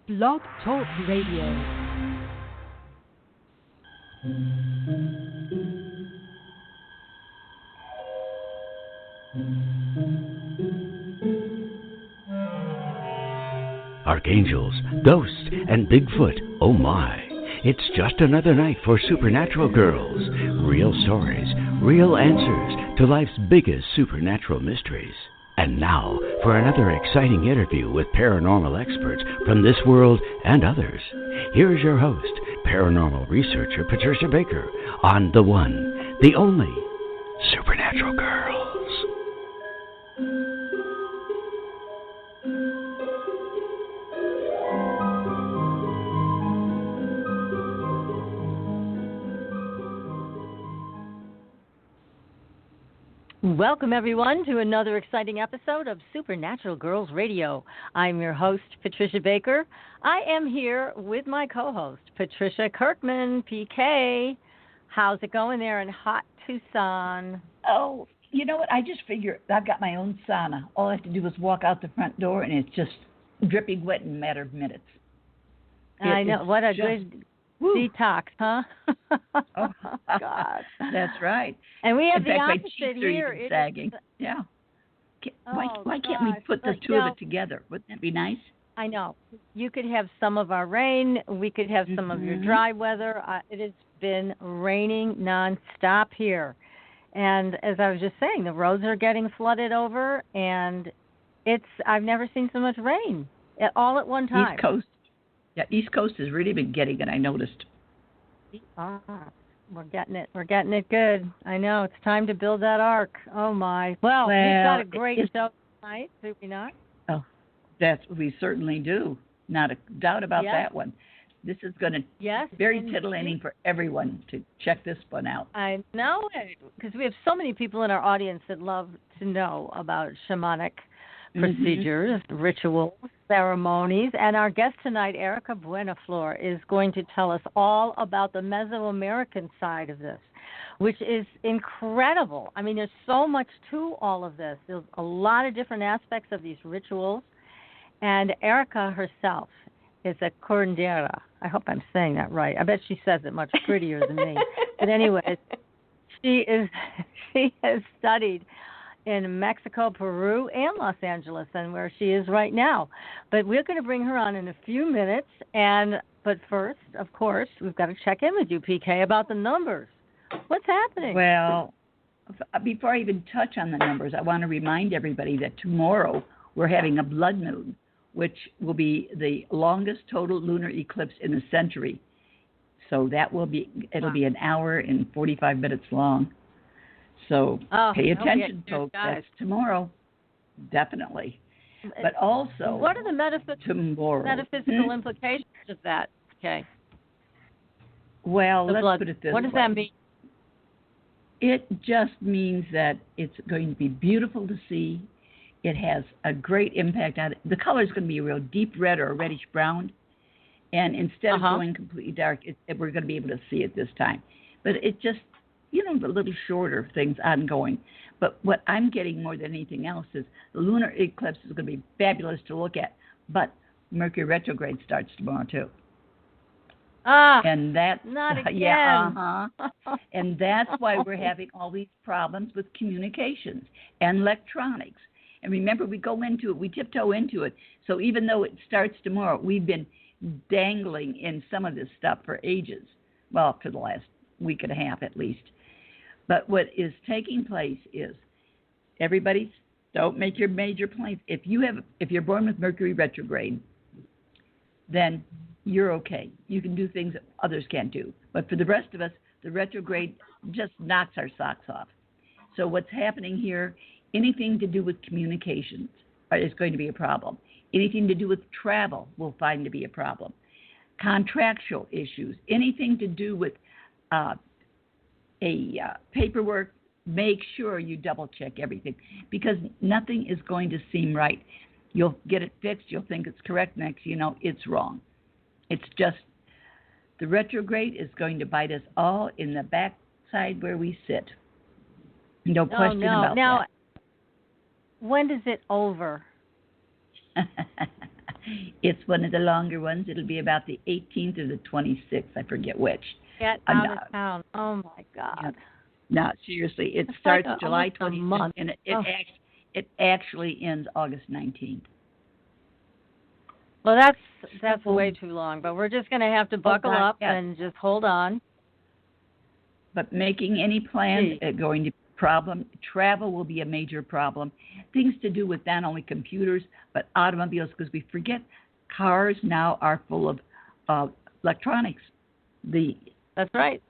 Blog Talk Radio. Archangels, ghosts, and Bigfoot, oh my. It's just another night for Supernatural Girls. Real stories, real answers to life's biggest supernatural mysteries. And now for another exciting interview with paranormal experts from this world and others. Here's your host, paranormal researcher Patricia Baker, on the one, the only Supernatural Girls. Welcome, everyone, to another exciting episode of Supernatural Girls Radio. I'm your host, Patricia Baker. I am here with my co-host, Patricia Kirkman, PK. How's it going there in hot Tucson? Oh, you know what? I just figure I've got my own sauna. All I have to do is walk out the front door, and it's just dripping wet in a matter of minutes. I know. What a good detox, huh? Oh, God. That's right. And we have in fact, the my opposite cheeks here. are even sagging. Yeah. Why can't we put the two of it together? Wouldn't that be nice? I know. You could have some of our rain. We could have some of your dry weather. It has been raining nonstop here. And as I was just saying, the roads are getting flooded over, and I've never seen so much rain all at one time. East Coast. Yeah, East Coast has really been getting it, I noticed. We're getting it. We're getting it good. I know. It's time to build that ark. Oh, my. Well, we've got a great show tonight, do we not? Oh, we certainly do. Not a doubt about that one. This is going to be very titillating for everyone to check this one out. I know it, because we have so many people in our audience that love to know about shamanic procedures, rituals, ceremonies, and our guest tonight, Erika Beunaflor, is going to tell us all about the MesoAmerican side of this, which is incredible. I mean, there's so much to all of this. There's a lot of different aspects of these rituals, and Erika herself is a Curandera. I hope I'm saying that right. I bet she says it much prettier than me. But anyways, she has studied in Mexico, Peru, and Los Angeles, and where she is right now. But we're going to bring her on in a few minutes. But first, of course, we've got to check in with you, PK, about the numbers. What's happening? Well, before I even touch on the numbers, I want to remind everybody that tomorrow we're having a blood moon, which will be the longest total lunar eclipse in a century. So it'll be an hour and 45 minutes long. So pay attention, folks. That's tomorrow, definitely. But also, what are the metaphysical implications of that? Okay. Well, let's put it this way. What does that mean? It just means that it's going to be beautiful to see. It has a great impact on it. The color is going to be a real deep red or a reddish brown. And instead of going completely dark, we're going to be able to see it this time. But it just, the little shorter things ongoing. But what I'm getting more than anything else is the lunar eclipse is going to be fabulous to look at. But Mercury retrograde starts tomorrow, too. And that's not again. And that's why we're having all these problems with communications and electronics. And remember, we tiptoe into it. So even though it starts tomorrow, we've been dangling in some of this stuff for ages. Well, for the last week and a half at least. But what is taking place is everybody don't make your major plans. If you're born with Mercury retrograde, then you're okay. You can do things that others can't do. But for the rest of us, the retrograde just knocks our socks off. So what's happening here, anything to do with communications is going to be a problem. Anything to do with travel will find to be a problem. Contractual issues, anything to do with paperwork, make sure you double check everything, because nothing is going to seem right. You'll get it fixed, you'll think it's correct, next it's wrong. It's just the retrograde is going to bite us all in the backside where we sit. No question about that. When does it over? It's one of the longer ones. It'll be about the 18th or the 26th. I forget which. Get out of town. Oh, my God. Yeah. No, seriously. It It's starts like July almost a 26th, month. and it actually ends August 19th. Well, that's way too long, but we're just going to have to buckle up and just hold on. But making any plans is going to be a problem. Travel will be a major problem. Things to do with not only computers, but automobiles, because we forget cars now are full of electronics. That's right.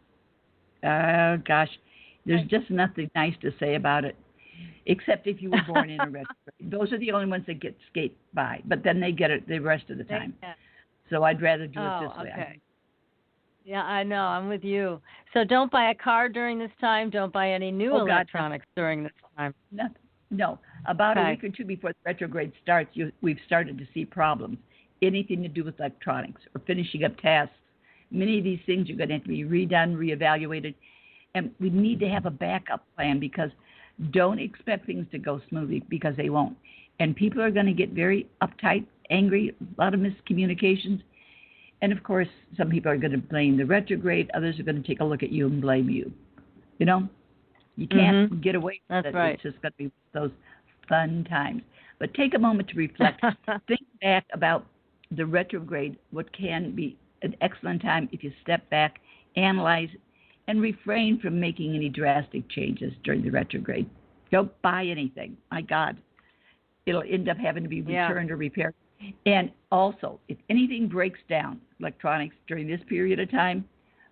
Gosh, there's just nothing nice to say about it, except if you were born in a retrograde. Those are the only ones that get skate by, but then they get it the rest of the time. So I'd rather do it this way. Okay. Yeah, I know. I'm with you. So don't buy a car during this time. Don't buy any new electronics during this time. No. About a week or two before the retrograde starts, we've started to see problems. Anything to do with electronics or finishing up tasks. Many of these things are going to have to be redone, reevaluated. And we need to have a backup plan, because don't expect things to go smoothly, because they won't. And people are going to get very uptight, angry, a lot of miscommunications. And, of course, some people are going to blame the retrograde. Others are going to take a look at you and blame you. You know? You can't get away from it. Right. It's just going to be those fun times. But take a moment to reflect. Think back about the retrograde, what can be an excellent time if you step back, analyze, and refrain from making any drastic changes during the retrograde. Don't buy anything. My God. It'll end up having to be returned or repaired. And also, if anything breaks down, electronics, during this period of time,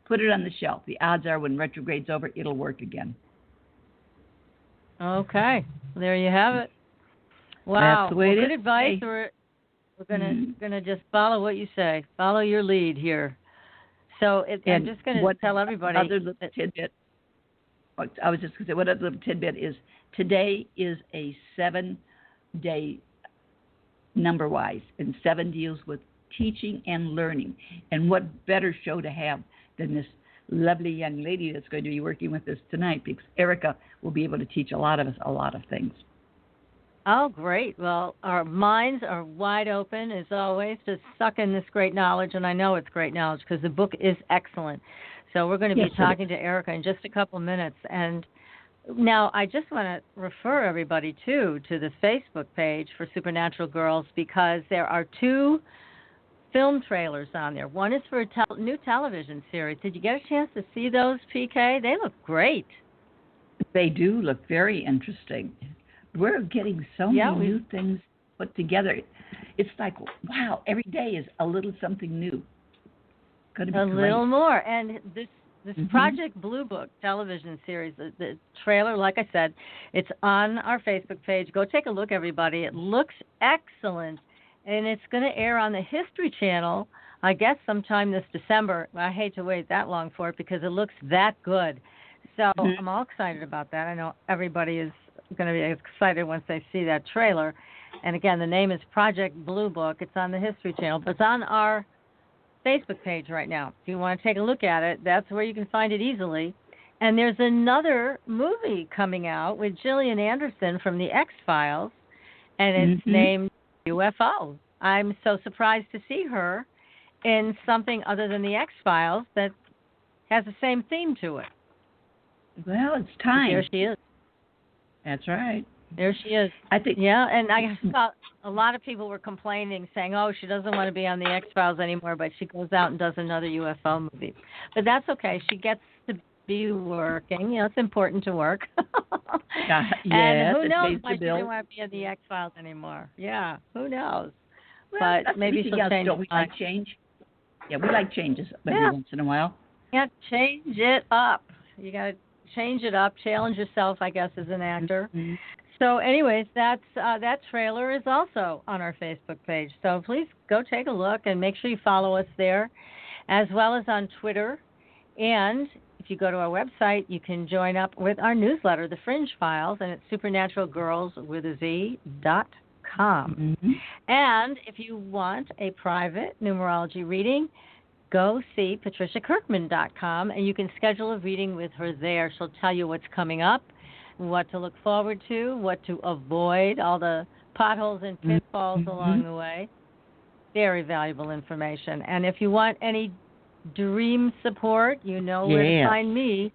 put it on the shelf. The odds are when retrograde's over, it'll work again. Okay. There you have it. Wow. That's the way it is. Good advice. We're gonna just follow what you say. Follow your lead here. So I'm just going to tell everybody. Another little tidbit. I was just going to say, what other little tidbit is, today is a 7-day number-wise, and 7 deals with teaching and learning. And what better show to have than this lovely young lady that's going to be working with us tonight, because Erika will be able to teach a lot of us a lot of things. Oh, great. Well, our minds are wide open, as always, to suck in this great knowledge, and I know it's great knowledge because the book is excellent. So we're going to be talking to Erika in just a couple minutes. And now I just want to refer everybody, to the Facebook page for Supernatural Girls, because there are 2 film trailers on there. One is for a new television series. Did you get a chance to see those, PK? They look great. They do look very interesting. We're getting so many new things put together. It's like, wow, every day is a little something new. Going to be great. Little more. And this Project Blue Book television series, the trailer, like I said, it's on our Facebook page. Go take a look, everybody. It looks excellent. And it's going to air on the History Channel, I guess, sometime this December. I hate to wait that long for it because it looks that good. So I'm all excited about that. I know everybody is going to be excited once they see that trailer. And again, the name is Project Blue Book. It's on the History Channel, but it's on our Facebook page right now. If you want to take a look at it, that's where you can find it easily. And there's another movie coming out with Gillian Anderson from the X-Files, and it's named UFO. I'm so surprised to see her in something other than the X-Files that has the same theme to it. Well, it's time. But there she is. That's right. There she is. I think. Yeah, and I saw a lot of people were complaining, saying, "Oh, she doesn't want to be on the X-Files anymore," but she goes out and does another UFO movie. But that's okay. She gets to be working. You know, it's important to work. And who knows why she didn't want to be on the X-Files anymore? Yeah, who knows? Well, but maybe she'll change. Don't we like change? Yeah, we like changes every once in a while. Yeah, change it up. You got to change it up. Challenge yourself, I guess, as an actor. So anyways, that trailer is also on our Facebook page. So please go take a look and make sure you follow us there, as well as on Twitter. And if you go to our website, you can join up with our newsletter, The Fringe Files, and it's supernaturalgirls.com. And if you want a private numerology reading, go see patriciakirkman.com, and you can schedule a reading with her there. She'll tell you what's coming up, what to look forward to, what to avoid, all the potholes and pitfalls along the way. very valuable information. And if you want any dream support, you know where to find me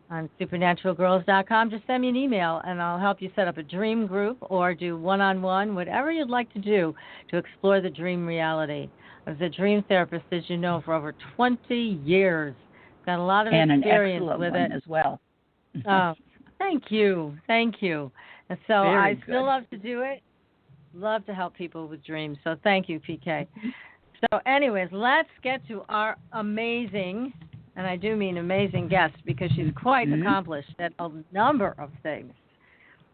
on supernaturalgirls.com. Just send me an email, and I'll help you set up a dream group or do one-on-one, whatever you'd like to do to explore the dream reality. I was a dream therapist, as you know, for over 20 years. Got a lot of experience with it as well. Oh, thank you. And so I still love to do it. Love to help people with dreams. So thank you, PK. So anyways, let's get to our amazing, and I do mean amazing guest, because she's quite accomplished at a number of things.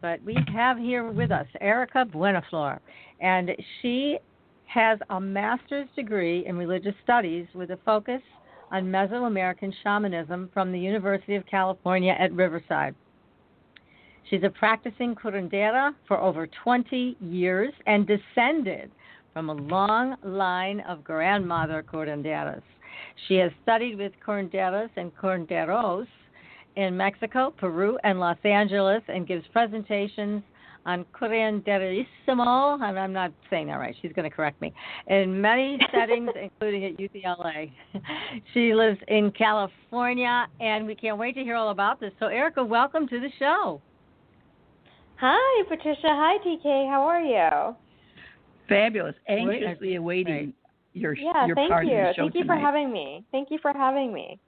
But we have here with us Erika Beunaflor, and she has a master's degree in religious studies with a focus on MesoAmerican shamanism from the University of California at Riverside. She's a practicing Curandera for over 20 years and descended from a long line of grandmother Curanderas. She has studied with Curanderas and Curanderos in Mexico, Peru, and Los Angeles, and gives presentations on Curanderismo, and I'm not saying that right, she's going to correct me, in many settings, including at UCLA. She lives in California, and we can't wait to hear all about this. So, Erika, welcome to the show. Hi, Patricia. Hi, TK. How are you? Fabulous. Anxiously awaiting your part of the show thank you. tonight. Thank you for having me.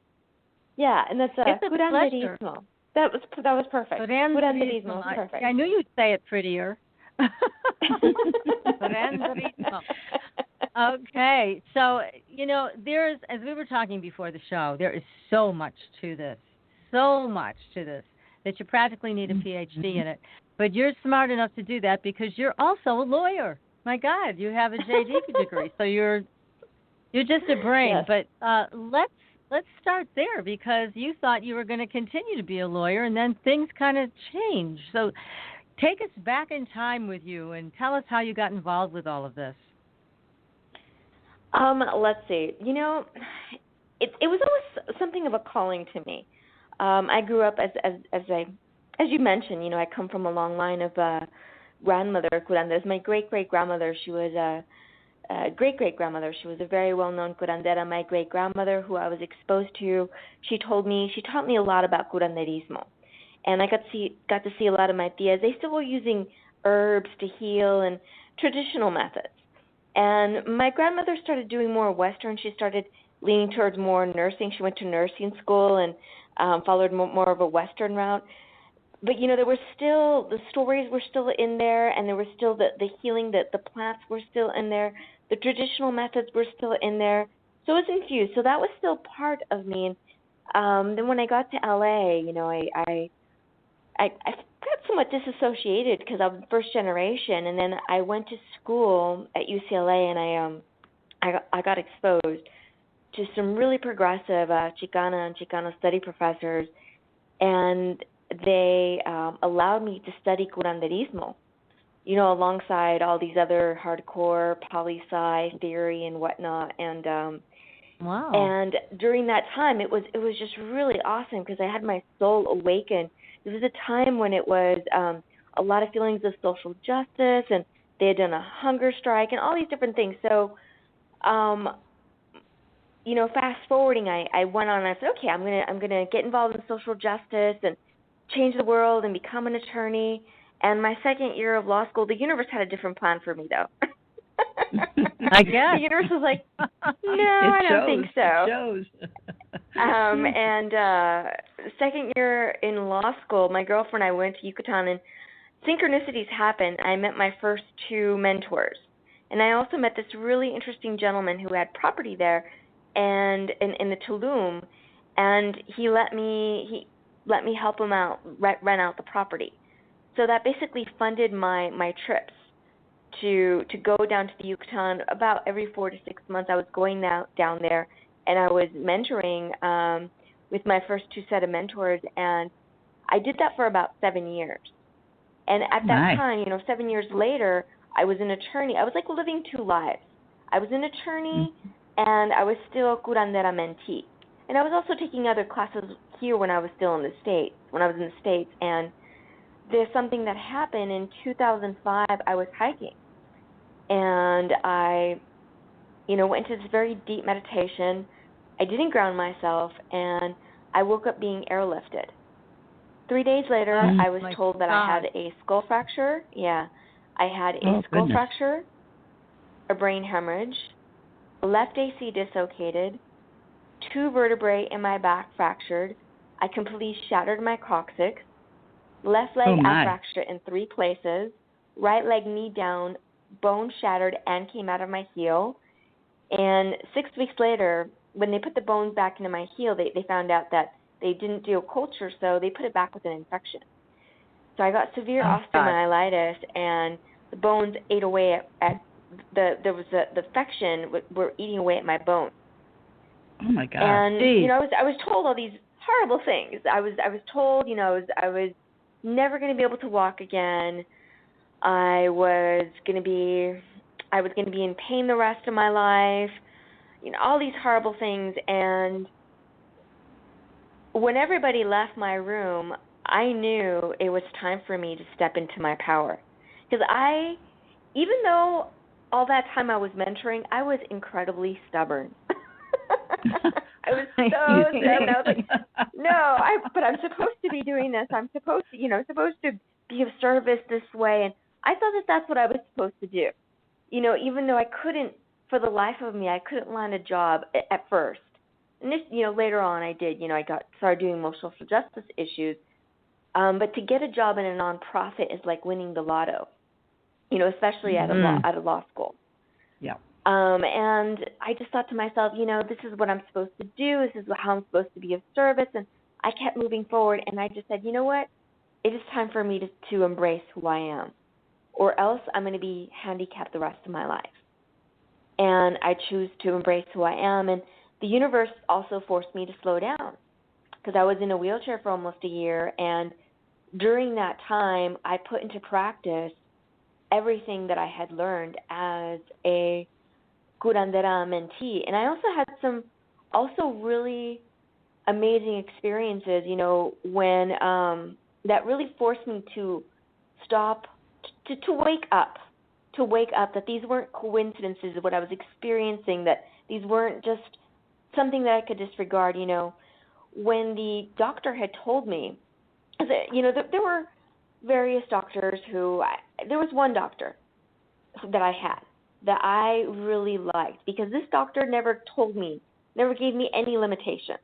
Yeah, and that's Curanderismo. That was perfect. Curanderismo. Perfect. I knew you'd say it prettier. Curanderismo. Okay, so there is, as we were talking before the show, there is so much to this, that you practically need a PhD in it. But you're smart enough to do that because you're also a lawyer. My God, you have a JD degree, so you're just a brain. Yes. But let's start there, because you thought you were going to continue to be a lawyer, and then things kind of changed. So take us back in time with you and tell us how you got involved with all of this. Let's see. It was always something of a calling to me. I grew up as you mentioned. I come from a long line of grandmother curanderas. My great-great-grandmother, she was a great-great-grandmother. She was a very well-known curandera. My great-grandmother, who I was exposed to, she taught me a lot about curanderismo. And I got to see a lot of my tias. They still were using herbs to heal and traditional methods. And my grandmother started doing more Western. She started leaning towards more nursing. She went to nursing school and followed more of a Western route. But, there were still, the stories were still in there, and there was still the healing, that the plants were still in there. The traditional methods were still in there. So it was infused. So that was still part of me. And then when I got to LA, I got somewhat disassociated because I was first generation. And then I went to school at UCLA, and I got exposed to some really progressive Chicana and Chicano study professors. And they allowed me to study Curanderismo, alongside all these other hardcore poli-sci theory and whatnot. And wow. And during that time, it was just really awesome because I had my soul awaken. It was a time when it was a lot of feelings of social justice, and they had done a hunger strike and all these different things. So, fast forwarding, I went on and I said, okay, I'm gonna get involved in social justice and change the world and become an attorney. And my second year of law school, the universe had a different plan for me, though. I guess. The universe was like, no, I don't think so. It shows. And second year in law school, my girlfriend and I went to Yucatan, and synchronicities happened. I met my first two mentors. And I also met this really interesting gentleman who had property there and in the Tulum, and he let me help him out, rent out the property. So that basically funded my trips to go down to the Yucatan. About every 4 to 6 months I was going down there, and I was mentoring with my first two set of mentors, and I did that for about 7 years. And at that time, 7 years later, I was an attorney. I was like living two lives. I was an attorney, and I was still curandera mentee. And I was also taking other classes here when I was still in the States, and there's something that happened in 2005. I was hiking, and I went into this very deep meditation. I didn't ground myself, and I woke up being airlifted. 3 days later, I was told that I had a skull fracture. Yeah, I had a skull fracture, a brain hemorrhage, left AC dislocated, 2 vertebrae in my back fractured. I completely shattered my coccyx. Left leg I fractured in 3 places. Right leg knee down, bone shattered and came out of my heel. And 6 weeks later, when they put the bones back into my heel, they found out that they didn't do a culture, so they put it back with an infection. So I got severe osteomyelitis, and the bones ate away at the infection were eating away at my bones. Oh my God! And I was told all these horrible things. I was told I was never going to be able to walk again. I was going to be in pain the rest of my life. All these horrible things. And when everybody left my room, I knew it was time for me to step into my power. Because even though all that time I was mentoring, I was incredibly stubborn. I was so stubborn. I was like, but I'm supposed to be doing this. I'm supposed to be of service this way. And I thought that that's what I was supposed to do. Even though I couldn't, for the life of me, I couldn't land a job at first. And this, later on I did. I started doing more social justice issues. But to get a job in a nonprofit is like winning the lotto. Especially at a law school. Yeah. And I just thought to myself, this is what I'm supposed to do. This is how I'm supposed to be of service. And I kept moving forward. And I just said, you know what? It is time for me to embrace who I am, or else I'm going to be handicapped the rest of my life. And I choose to embrace who I am. And the universe also forced me to slow down because I was in a wheelchair for almost a year. And during that time, I put into practice everything that I had learned as a Curandera mentee. And I also had some really amazing experiences, when that really forced me to stop, to wake up that these weren't coincidences of what I was experiencing, that these weren't just something that I could disregard. When the doctor had told me, there were various doctors there was one doctor that I had that I really liked, because this doctor never gave me any limitations.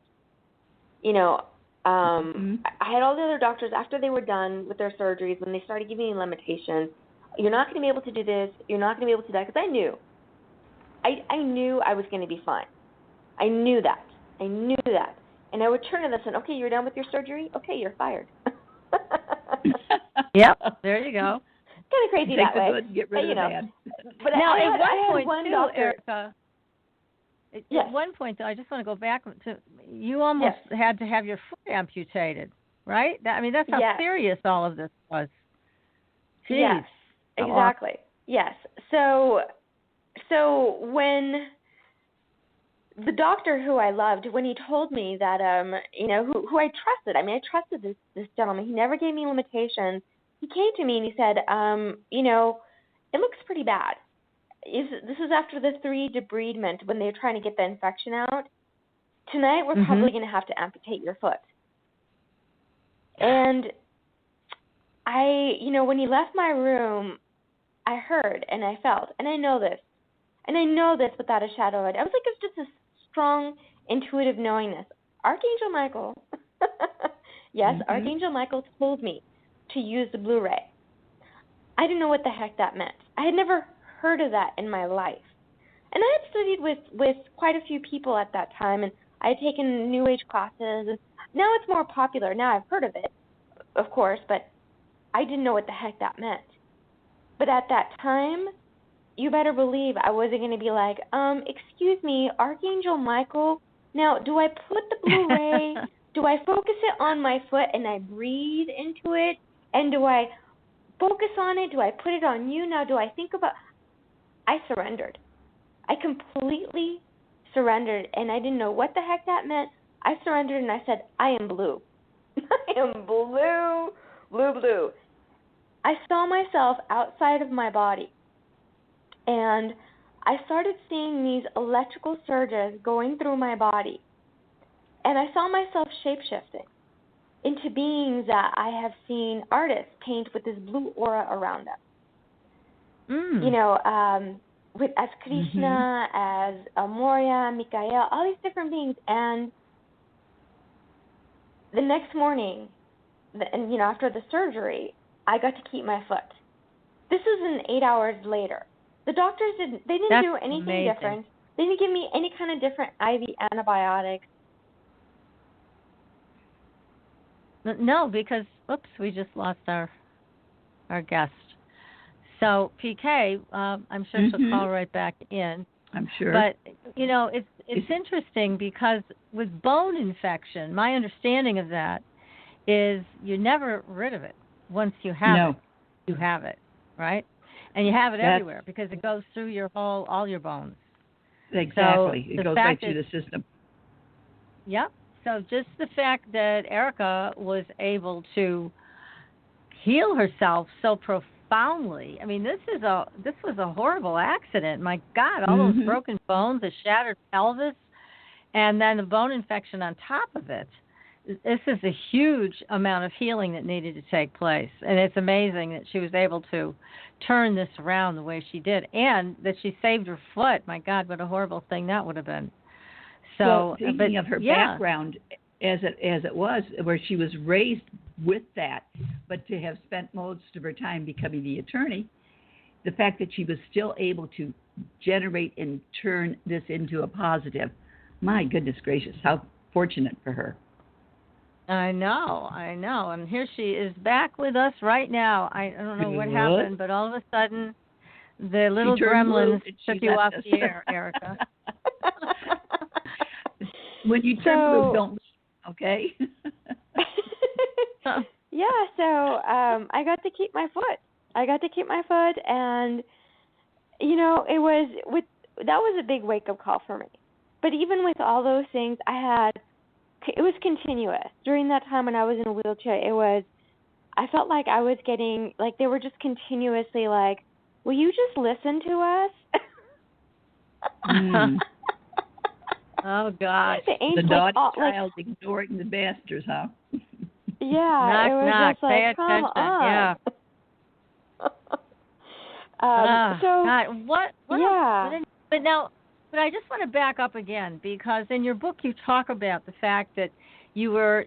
I had all the other doctors, after they were done with their surgeries, when they started giving me limitations, you're not going to be able to do this, you're not going to be able to do that, because I knew I was going to be fine. I knew that. And I would turn to them and say, okay, you're done with your surgery? Okay, you're fired. Yep, there you go. Kind of crazy that way. Good, get rid of the bad. But now, at one point, doctor, Erika, yes. At one point, though, I just want to go back to, you almost had to have your foot amputated, right? That's how serious all of this was. Jeez. Yes, exactly. Yes. So when the doctor who I loved, when he told me that, who I trusted, I trusted this gentleman. He never gave me limitations. He came to me and he said, it looks pretty bad. This is after the 3 debridement, when they're trying to get the infection out. Tonight we're probably going to have to amputate your foot. And when he left my room, I heard and I felt, and I know this without a shadow of a doubt. I was like, it's just a strong, intuitive knowingness. Archangel Michael, Archangel Michael told me to use the Blu-ray. I didn't know what the heck that meant. I had never heard of that in my life. And I had studied with quite a few people at that time, and I had taken New Age classes, and now it's more popular. Now I've heard of it, of course, but I didn't know what the heck that meant. But at that time, you better believe I wasn't going to be like, excuse me, Archangel Michael, now do I put the Blu-ray, do I focus it on my foot and I breathe into it, and do I focus on it, do I put it on you, now do I think about, I surrendered. I completely surrendered, and I didn't know what the heck that meant. I surrendered, and I said, I am blue. I am blue, blue, blue. I saw myself outside of my body, and I started seeing these electrical surges going through my body. And I saw myself shape-shifting into beings that I have seen artists paint with this blue aura around them. You know, as Krishna, as Moria, Mikael, all these different beings. And the next morning, and you know, after the surgery, I got to keep my foot. This was 8 hours later. The doctors didn't do anything different. They didn't give me any kind of different IV antibiotics. No, because we just lost our guest. So PK, I'm sure she'll call right back in. I'm sure. But you know, it's interesting because with bone infection, my understanding of that is you're never rid of it. Once you have it, you have it, right? And you have it everywhere because it goes through all your bones. Exactly. So it goes right through the system. Yep. So just the fact that Erika was able to heal herself so profoundly. I mean, this was a horrible accident. My God, all those broken bones, a shattered pelvis, and then the bone infection on top of it. This is a huge amount of healing that needed to take place. And it's amazing that she was able to turn this around the way she did, and that she saved her foot. My God, what a horrible thing that would have been. So, well, thinking of her background as it was, where she was raised with that, but to have spent most of her time becoming the attorney, the fact that she was still able to generate and turn this into a positive, my goodness gracious, how fortunate for her. I know. And here she is back with us right now. I don't know what happened, but all of a sudden, the little gremlins took you off the air, Erika. When you turn blue, don't leave, okay? Yeah, so I got to keep my foot. And, you know, that was a big wake-up call for me. But even with all those things, it was continuous. During that time when I was in a wheelchair, I felt like I was getting, like they were just continuously like, will you just listen to us? Oh, gosh. The naughty child ignoring the masters, huh? Yeah. It was knock. just like, Pay come attention. on. Yeah. God, what? Yeah. But I just want to back up again, because in your book you talk about the fact that you were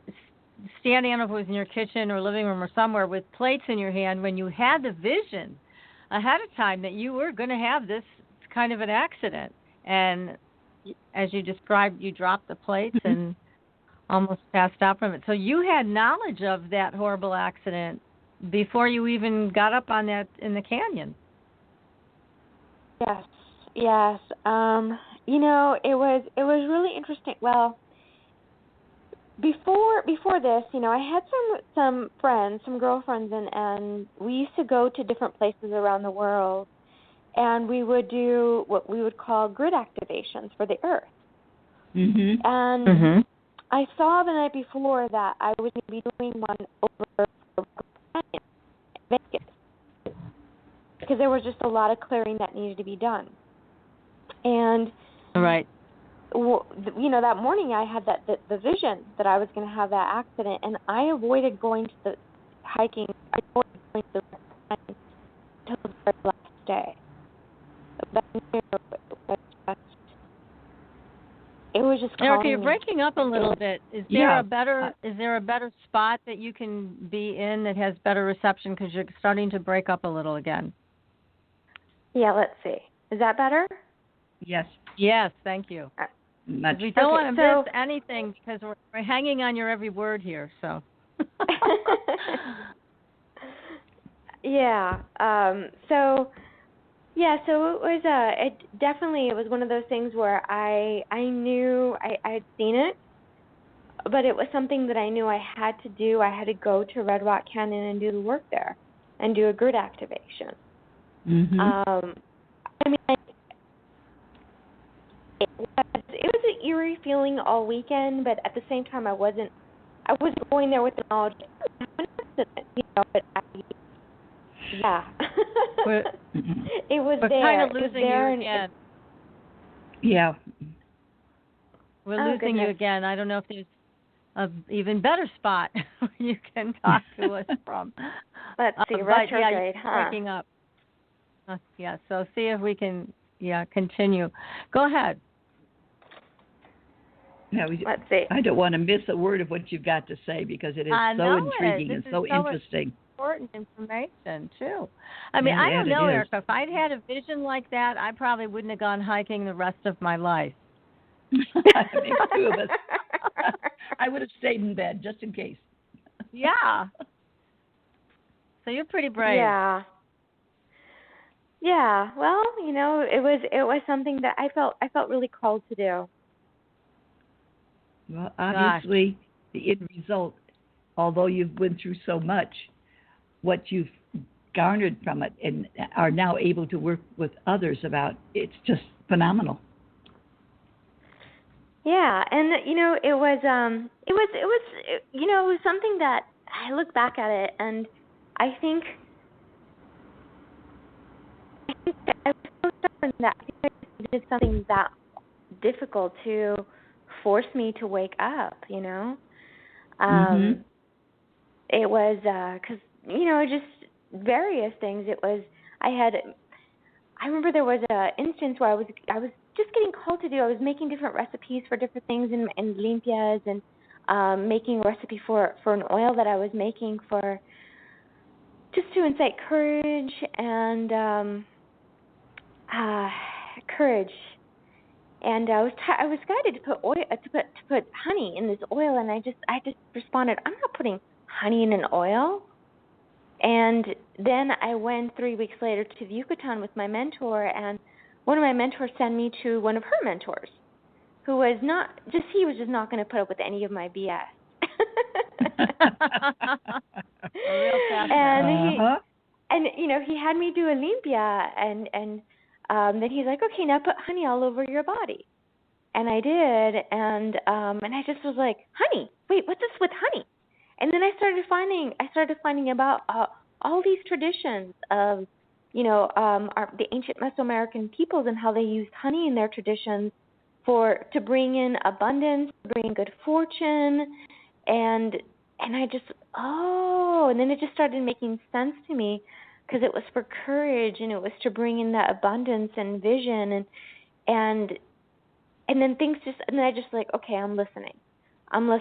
standing, I don't know if it was in your kitchen or living room or somewhere, with plates in your hand when you had the vision ahead of time that you were going to have this kind of an accident. And as you described, you dropped the plates and almost passed out from it. So you had knowledge of that horrible accident before you even got up on that in the canyon. Yes. You know, it was really interesting. Well, before this, you know, I had some friends, some girlfriends, and we used to go to different places around the world, and we would do what we would call grid activations for the earth. And I saw the night before that I was going to be doing one over Vegas, because there was just a lot of clearing that needed to be done. And you know, that morning I had the vision that I was going to have that accident, and I avoided going to the hiking. I avoided going to the until the very last day. It was just Erika, you're breaking up a little bit. Is there a better spot that you can be in that has better reception, because you're starting to break up a little again? Yeah, let's see. Is that better? Yes, thank you. We don't want to miss anything, because we're hanging on your every word here. So. Yeah. So it was it was one of those things where I knew I had seen it, but it was something that I knew I had to do. I had to go to Red Rock Canyon and do the work there and do a grid activation. I mean, it was an eerie feeling all weekend, but at the same time I wasn't going there with the knowledge, you know, but it was we're there. Kind of losing you again. Yeah. We're losing goodness. you again. I don't know if there's an even better spot where you can talk to us from. Let's see, but retrograde, you're breaking up. So see if we can, continue. Go ahead. Now, let's see. I don't want to miss a word of what you've got to say because it is so intriguing and so interesting. Important information, too. I mean, I don't know, Erika. If I'd had a vision like that, I probably wouldn't have gone hiking the rest of my life. That makes two of us. I would have stayed in bed just in case. Yeah. So you're pretty brave. Yeah. Yeah. Well, it was something that I felt really called to do. Well, obviously, the end result, although you've been through so much, what you've garnered from it and are now able to work with others about, it's just phenomenal. Yeah, and it was something that I look back at it, and I think I was so certain that I did something that difficult to force me to wake up. It was because just various things. It was I remember there was an instance where I was just getting called to do. I was making different recipes for different things in Limpias and making a recipe for an oil that I was making for just to incite courage and courage. And I was guided to put oil to put honey in this oil, and I just responded, I'm not putting honey in an oil. And then I went 3 weeks later to the Yucatan with my mentor, and one of my mentors sent me to one of her mentors, who was he was just not going to put up with any of my BS. Real fast. And he had me do a limpia, and then he's like, okay, now put honey all over your body. And I did, and I just was like, honey, wait, what's this with honey? And then I started finding about all these traditions of, the ancient Mesoamerican peoples and how they used honey in their traditions to bring in abundance, to bring in good fortune, and I just and then it just started making sense to me because it was for courage and it was to bring in that abundance and vision and then things just and then I just like, okay, I'm listening, and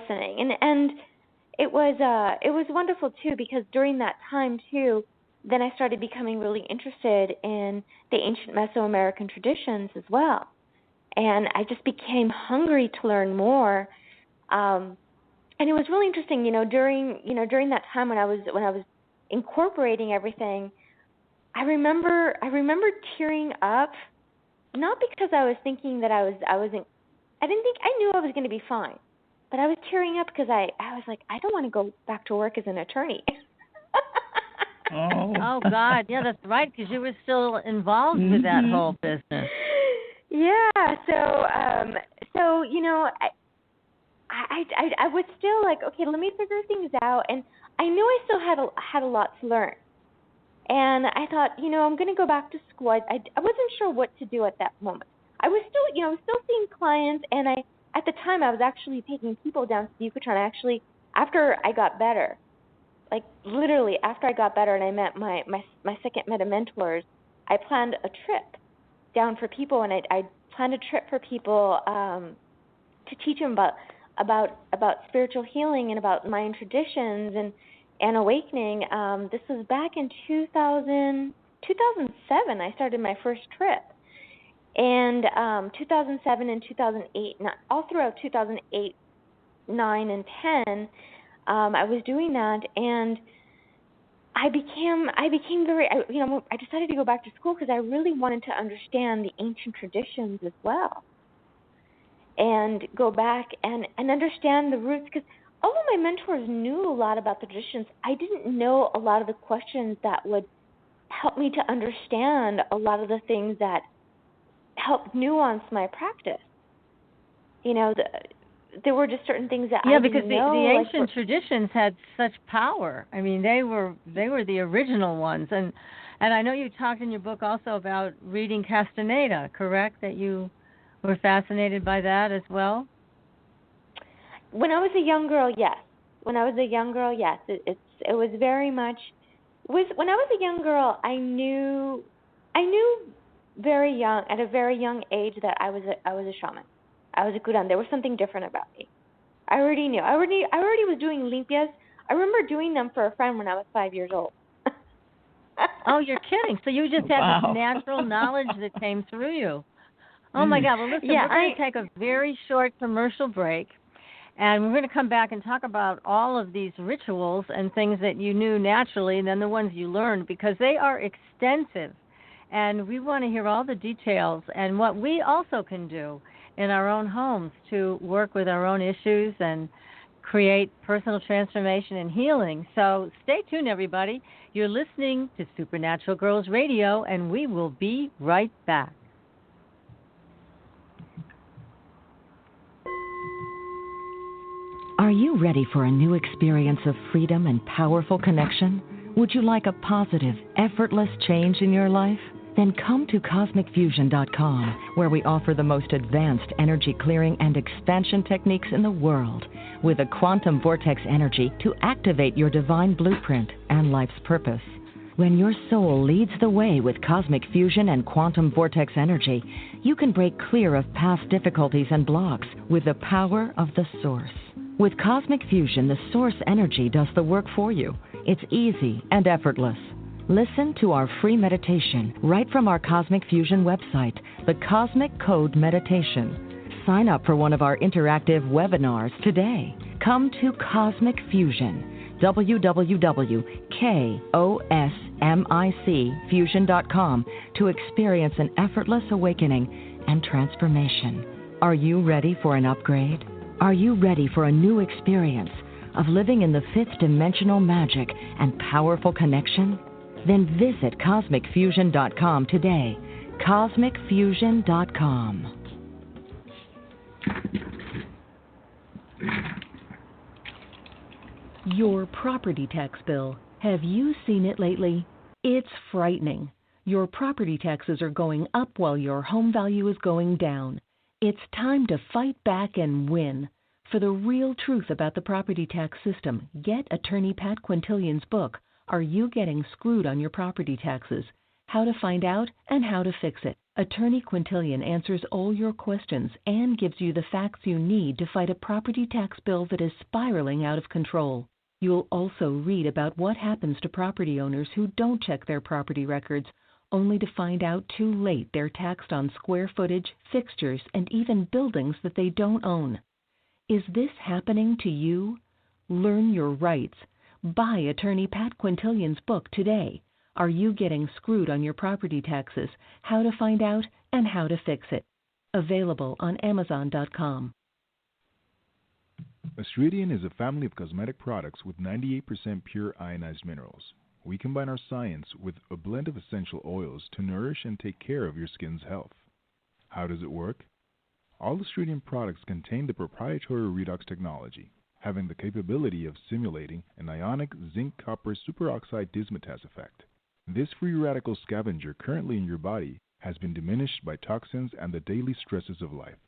it was wonderful too because during that time too, then I started becoming really interested in the ancient Mesoamerican traditions as well, and I just became hungry to learn more. And it was really interesting, during that time when I was incorporating everything, I remember tearing up, not because I was thinking that I knew I was going to be fine. But I was tearing up because I was like, I don't want to go back to work as an attorney. Oh God, yeah, that's right, because you were still involved with that whole business. Yeah, so I was still like, okay, let me figure things out, and I knew I still had a lot to learn, and I thought, I'm going to go back to school. I wasn't sure what to do at that moment. I was still seeing clients, and at the time, I was actually taking people down to the Yucatan. After I got better, like literally after I got better and I met my second meta mentors, I planned a trip down for people, and I planned a trip for people to teach them about spiritual healing and about Mayan traditions and awakening. This was back in 2007. I started my first trip. And 2007 and 2008, all throughout 2008, 9, and 10, I was doing that, and I became very, I decided to go back to school because I really wanted to understand the ancient traditions as well, and go back and understand the roots, because although my mentors knew a lot about the traditions, I didn't know a lot of the questions that would help me to understand a lot of the things that helped nuance my practice. There were just certain things that I didn't know. Yeah, because the ancient traditions had such power. I mean, they were the original ones, and I know you talked in your book also about reading Castaneda, correct? That you were fascinated by that as well? When I was a young girl, yes. When I was a young girl, yes. It was very much. When I was a young girl, I knew very young, at a very young age, that I was a shaman. I was a curandera. There was something different about me. I already knew. I already was doing limpias. I remember doing them for a friend when I was 5 years old. Oh, you're kidding. So you just had Wow. this natural knowledge that came through you. Oh, my God. Well, listen, we're going to take a very short commercial break, and we're going to come back and talk about all of these rituals and things that you knew naturally and then the ones you learned, because they are extensive. And we want to hear all the details and what we also can do in our own homes to work with our own issues and create personal transformation and healing. So stay tuned, everybody. You're listening to Supernatural Girls Radio, and we will be right back. Are you ready for a new experience of freedom and powerful connection? Would you like a positive, effortless change in your life? Then come to CosmicFusion.com, where we offer the most advanced energy clearing and expansion techniques in the world, with a quantum vortex energy to activate your divine blueprint and life's purpose. When your soul leads the way with cosmic fusion and quantum vortex energy, you can break clear of past difficulties and blocks with the power of the source. With cosmic fusion, the source energy does the work for you. It's easy and effortless. Listen to our free meditation right from our Cosmic Fusion website, the Cosmic Code Meditation. Sign up for one of our interactive webinars today. Come to Cosmic Fusion, www.kosmicfusion.com, to experience an effortless awakening and transformation. Are you ready for an upgrade? Are you ready for a new experience of living in the fifth dimensional magic and powerful connection? Then visit CosmicFusion.com today. CosmicFusion.com. Your property tax bill. Have you seen it lately? It's frightening. Your property taxes are going up while your home value is going down. It's time to fight back and win. For the real truth about the property tax system, get attorney Pat Quintilian's book, Are You Getting Screwed on Your Property Taxes? How to Find Out and How to Fix It. Attorney Quintilian answers all your questions and gives you the facts you need to fight a property tax bill that is spiraling out of control. You'll also read about what happens to property owners who don't check their property records, only to find out too late they're taxed on square footage, fixtures, and even buildings that they don't own. Is this happening to you? Learn your rights. Buy attorney Pat Quintilian's book today. Are You Getting Screwed on Your Property Taxes? How to Find Out and How to Fix It. Available on Amazon.com. Astridian is a family of cosmetic products with 98% pure ionized minerals. We combine our science with a blend of essential oils to nourish and take care of your skin's health. How does it work? All Astridian products contain the proprietary redox technology, having the capability of simulating an ionic zinc-copper superoxide dismutase effect. This free radical scavenger currently in your body has been diminished by toxins and the daily stresses of life.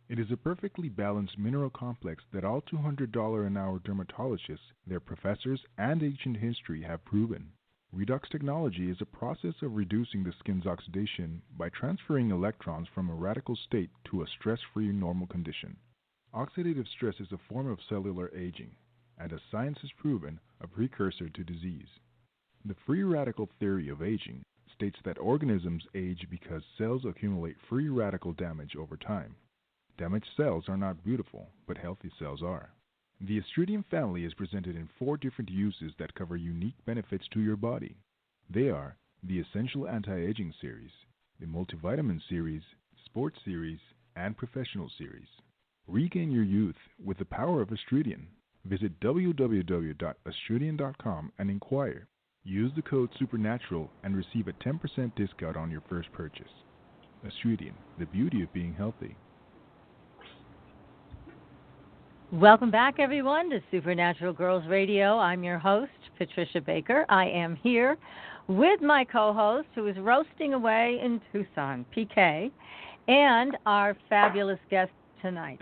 It is a perfectly balanced mineral complex that all $200 an hour dermatologists, their professors, and ancient history have proven. Redox technology is a process of reducing the skin's oxidation by transferring electrons from a radical state to a stress-free normal condition. Oxidative stress is a form of cellular aging, and as science has proven, a precursor to disease. The free radical theory of aging states that organisms age because cells accumulate free radical damage over time. Damaged cells are not beautiful, but healthy cells are. The Astridian family is presented in 4 different uses that cover unique benefits to your body. They are the Essential Anti-Aging Series, the Multivitamin Series, Sports Series, and Professional Series. Regain your youth with the power of Astridian. Visit www.astridian.com and inquire. Use the code SUPERNATURAL and receive a 10% discount on your first purchase. Astridian, the beauty of being healthy. Welcome back, everyone, to Supernatural Girls Radio. I'm your host, Patricia Baker. I am here with my co-host, who is roasting away in Tucson, PK. and our fabulous guest tonight,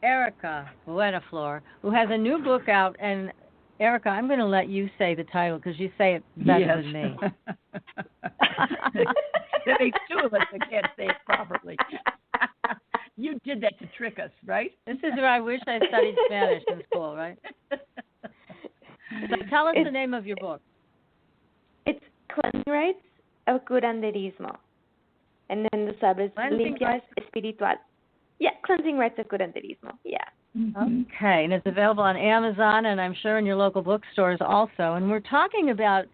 Erika Beunaflor, who has a new book out. And Erika, I'm going to let you say the title because you say it better than me. There makes two of us that can't say it properly. You did that to trick us, right? This is where I wish I studied Spanish in school, right? So tell us the name of your book. It's Cleansing Rites of Curanderismo. And then the sub is Limpias Espiritual. Yeah, Cleansing Rites of Curanderismo. Yeah. Mm-hmm. Okay, and it's available on Amazon and I'm sure in your local bookstores also. And we're talking about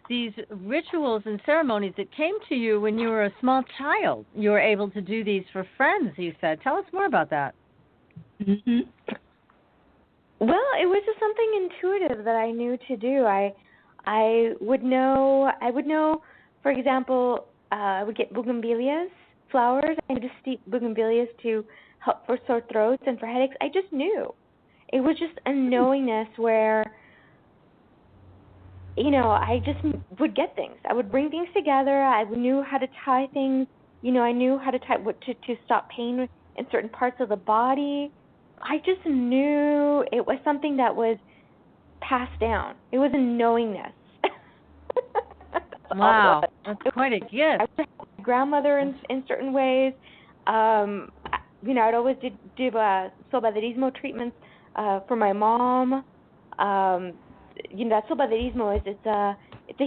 these rituals and ceremonies that came to you when you were a small child. You were able to do these for friends, you said. Tell us more about that. Mm-hmm. Well, it was just something intuitive that I knew to do. I would know, for example, I would get bougainvilleas, flowers. I would just steep bougainvilleas to help for sore throats and for headaches. I just knew. It was just a knowingness where, I just would get things. I would bring things together. I knew how to tie things. I knew how to tie to stop pain in certain parts of the body. I just knew it was something that was passed down. It was a knowingness. Wow, that's quite a gift. I would help my grandmother in certain ways. I'd always do sobaderismo treatments for my mom. That sobaderismo is it's a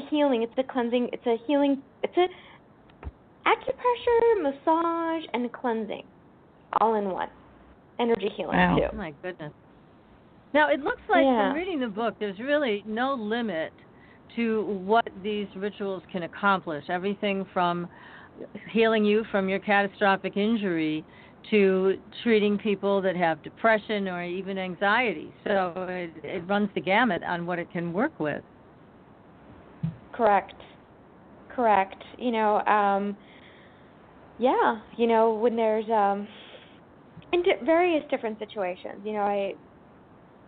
healing, it's a cleansing, it's a healing, it's a acupressure, massage, and cleansing, all in one. Energy healing too. Oh my goodness. Now it looks like from reading the book, there's really no limit to what these rituals can accomplish. Everything from healing you from your catastrophic injury to treating people that have depression or even anxiety. So it runs the gamut on what it can work with. Correct. When there's in various different situations,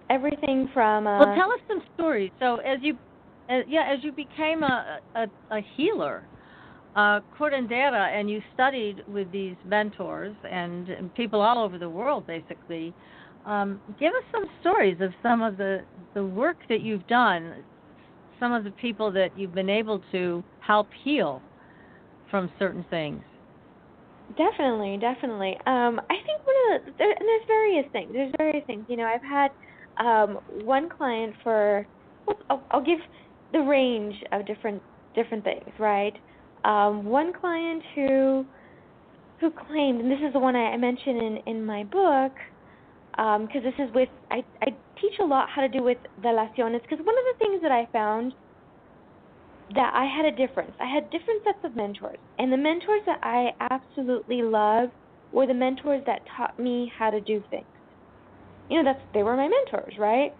everything from. Well, tell us some stories. So as you became a healer, Curandera, and you studied with these mentors and people all over the world, basically. Give us some stories of some of the work that you've done, some of the people that you've been able to help heal from certain things. Definitely. I think there's various things. I've had one client for. I'll give the range of different things, right? One client who claimed, and this is the one I mentioned in my book, because this is with I teach a lot how to do with velaciones, because one of the things that I found that I had a difference. I had different sets of mentors, and the mentors that I absolutely loved were the mentors that taught me how to do things. They were my mentors, right?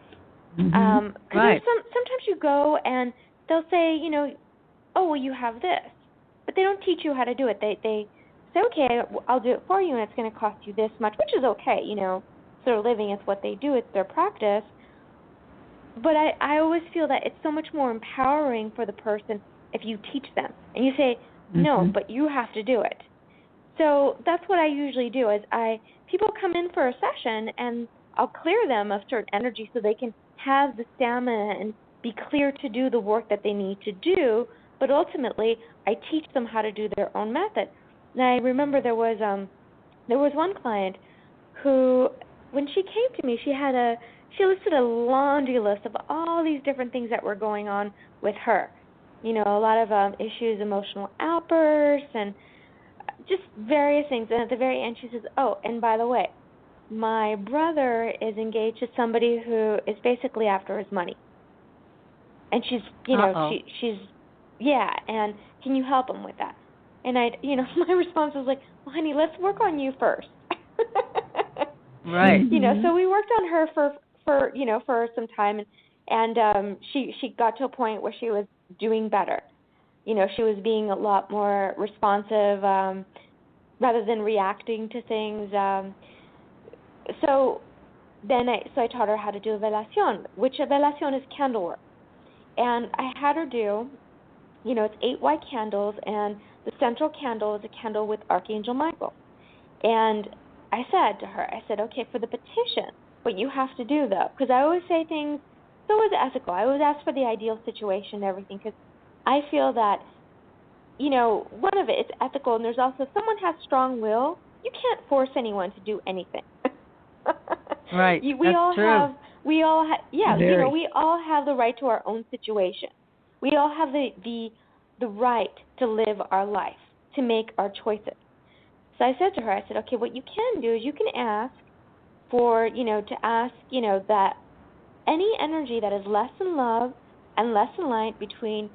Mm-hmm. Right. Sometimes you go and they'll say, oh, well, you have this, but they don't teach you how to do it. They say, okay, I'll do it for you, and it's going to cost you this much, which is okay. It's their living, it's what they do, it's their practice. But I always feel that it's so much more empowering for the person if you teach them. And you say, no, but you have to do it. So that's what I usually do is people come in for a session and I'll clear them of certain energy so they can have the stamina and be clear to do the work that they need to do. But ultimately, I teach them how to do their own method. And I remember there was one client who, when she came to me, she listed a laundry list of all these different things that were going on with her. A lot of issues, emotional outbursts, and just various things. And at the very end, she says, oh, and by the way, my brother is engaged to somebody who is basically after his money. And she's, and can you help him with that? And my response was like, well, honey, let's work on you first. Right. So we worked on her for some time, and she got to a point where she was doing better. She was being a lot more responsive rather than reacting to things. So I taught her how to do a velación, which a velación is candle work. And I had her do, it's 8 white candles, and the central candle is a candle with Archangel Michael. And I said to her, I said, okay, for the petition, what you have to do, though, because I always say things, it's always ethical. I always ask for the ideal situation and everything, because I feel that, one of it's ethical, and there's also, if someone has strong will, you can't force anyone to do anything. Right. We That's all true. have, we all have the right to our own situation. We all have the right to live our life, to make our choices. So I said to her, I said, okay, what you can do is you can ask for, that any energy that is less in love and less in light between,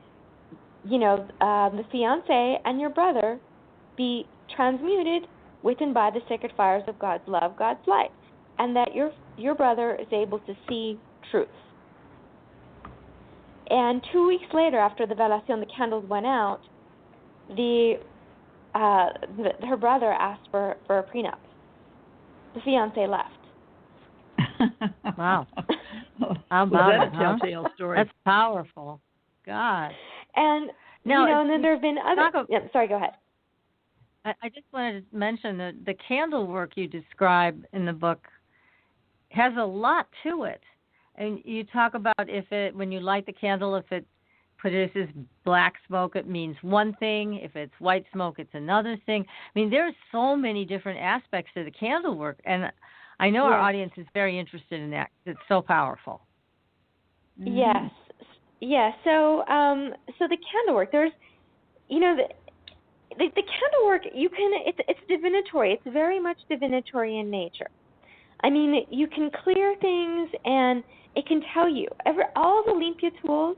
the fiancé and your brother be transmuted with and by the sacred fires of God's love, God's light, and that your brother is able to see truth. And 2 weeks later, after the velación, the candles went out, her brother asked for a prenup. The fiancé left. Wow. How about that it, a telltale story? That's powerful. God. And, and then there have been other... sorry, go ahead. I just wanted to mention that the candle work you describe in the book has a lot to it. And you talk about when you light the candle, if it produces black smoke, it means one thing. If it's white smoke, it's another thing. I mean, there's so many different aspects to the candle work. And I know our audience is very interested in that. It's so powerful. Yes. Yeah. So the candle work, there's, the candle work, it's divinatory. It's very much divinatory in nature. I mean, you can clear things, and it can tell you. All the Limpia tools,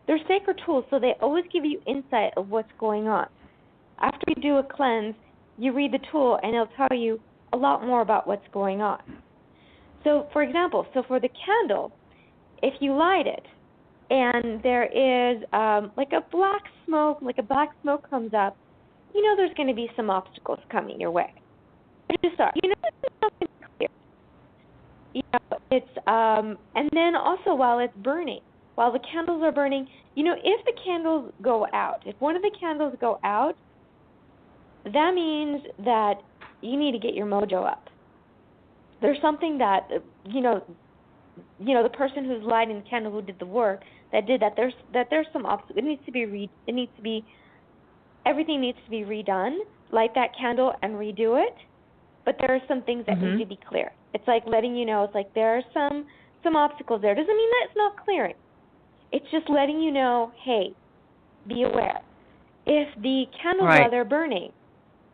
they're sacred tools, so they always give you insight of what's going on. After you do a cleanse, you read the tool, and it'll tell you a lot more about what's going on. So, for example, for the candle, if you light it, and there is like a black smoke comes up, there's going to be some obstacles coming your way. Just are. It's not going to be clear. It's and then also while it's burning, while the candles are burning, if the candles go out, if one of the candles go out, that means that you need to get your mojo up. There's something that the person who's lighting the candle, who did the work, there's some obstacles. Everything needs to be redone. Light that candle and redo it. But there are some things that need to be clear. It's like letting you know. It's like there are some obstacles there. Doesn't mean that it's not clearing. It's just letting you know, hey, be aware. If the candles while they're burning,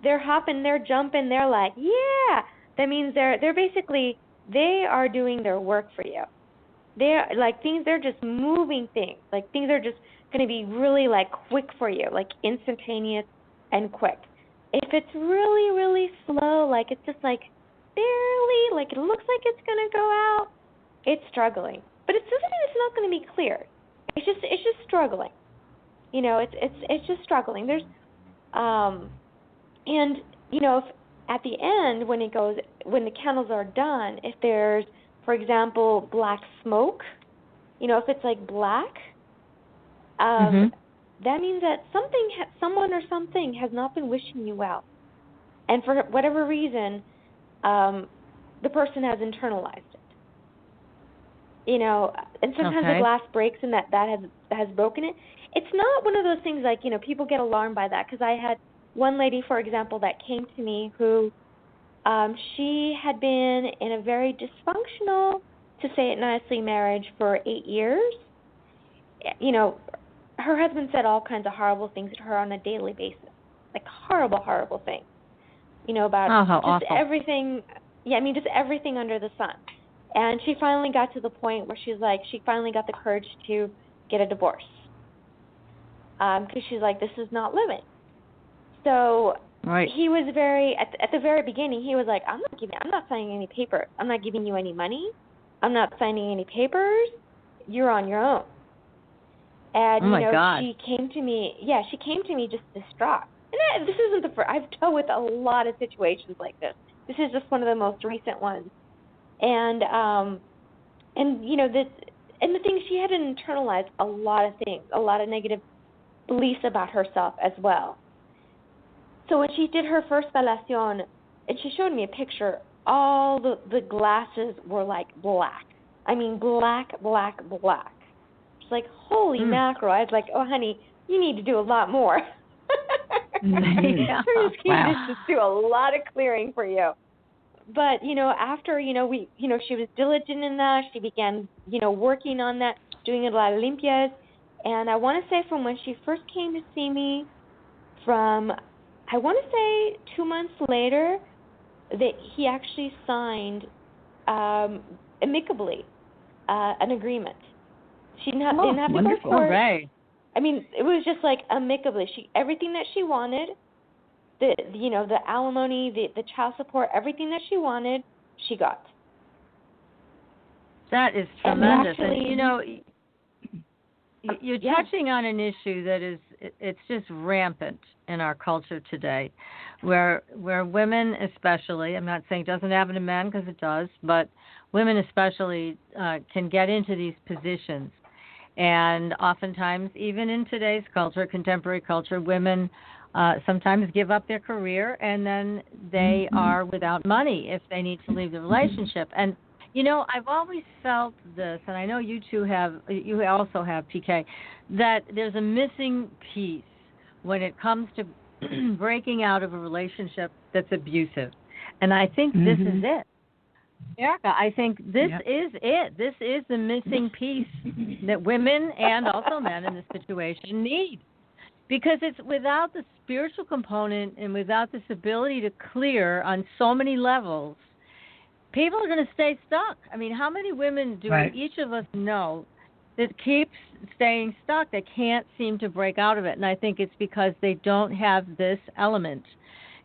they're hopping, they're jumping, they're like, yeah, that means they're basically, they are doing their work for you. They're like things, they're just moving things. Like things are just going to be really like quick for you, like instantaneous and quick. If it's really, really slow, like it's just like barely, like it looks like it's going to go out, it's struggling. But it doesn't mean it's not going to be clear. It's just struggling. It's just struggling. There's, and if at the end when the candles are done, if there's, for example, black smoke, if it's like black, that means that someone or something has not been wishing you well, and for whatever reason, the person has internalized it. And sometimes the glass breaks and that has broken it. It's not one of those things like, people get alarmed by that, because I had one lady, for example, that came to me who she had been in a very dysfunctional, to say it nicely, marriage for 8 years. Her husband said all kinds of horrible things to her on a daily basis, like horrible, horrible things, about just awful. everything. Yeah, I mean, just everything under the sun. And she finally got to the point where she finally got the courage to get a divorce. Because she's like, this is not living. So he was at the very beginning, he was like, I'm not signing any papers. I'm not giving you any money. I'm not signing any papers. You're on your own. And, God. she came to me just distraught. And this isn't the first. I've dealt with a lot of situations like this. This is just one of the most recent ones. And the thing, she had internalized a lot of things, a lot of negative beliefs about herself as well. So when she did her first velación, and she showed me a picture. All the glasses were like black. I mean, black, black, black. She's like, holy mackerel. I was like, oh, honey, you need to do a lot more. Yeah. Her skin just do a lot of clearing for you. But, after, she was diligent in that. She began, working on that, doing a lot of limpias. And I want to say from when she first came to see me, I want to say 2 months later, that he actually signed amicably an agreement. She didn't have to go to court. Right. I mean, it was just like amicably. Everything that she wanted, the alimony, the child support, everything that she wanted, she got. That is tremendous. And actually, you're touching on an issue that it's just rampant in our culture today, where women especially, I'm not saying it doesn't happen to men because it does, but women especially can get into these positions. And oftentimes, even in today's culture, contemporary culture, women sometimes give up their career and then they are without money if they need to leave the relationship. And I've always felt this, and I know you also have, PK, that there's a missing piece when it comes to breaking out of a relationship that's abusive. And I think this is it. Erika, I think this is it. This is the missing piece that women and also men in this situation need. Because it's without the spiritual component and without this ability to clear on so many levels, people are going to stay stuck. I mean, how many women do each of us know that keeps staying stuck? They can't seem to break out of it. And I think it's because they don't have this element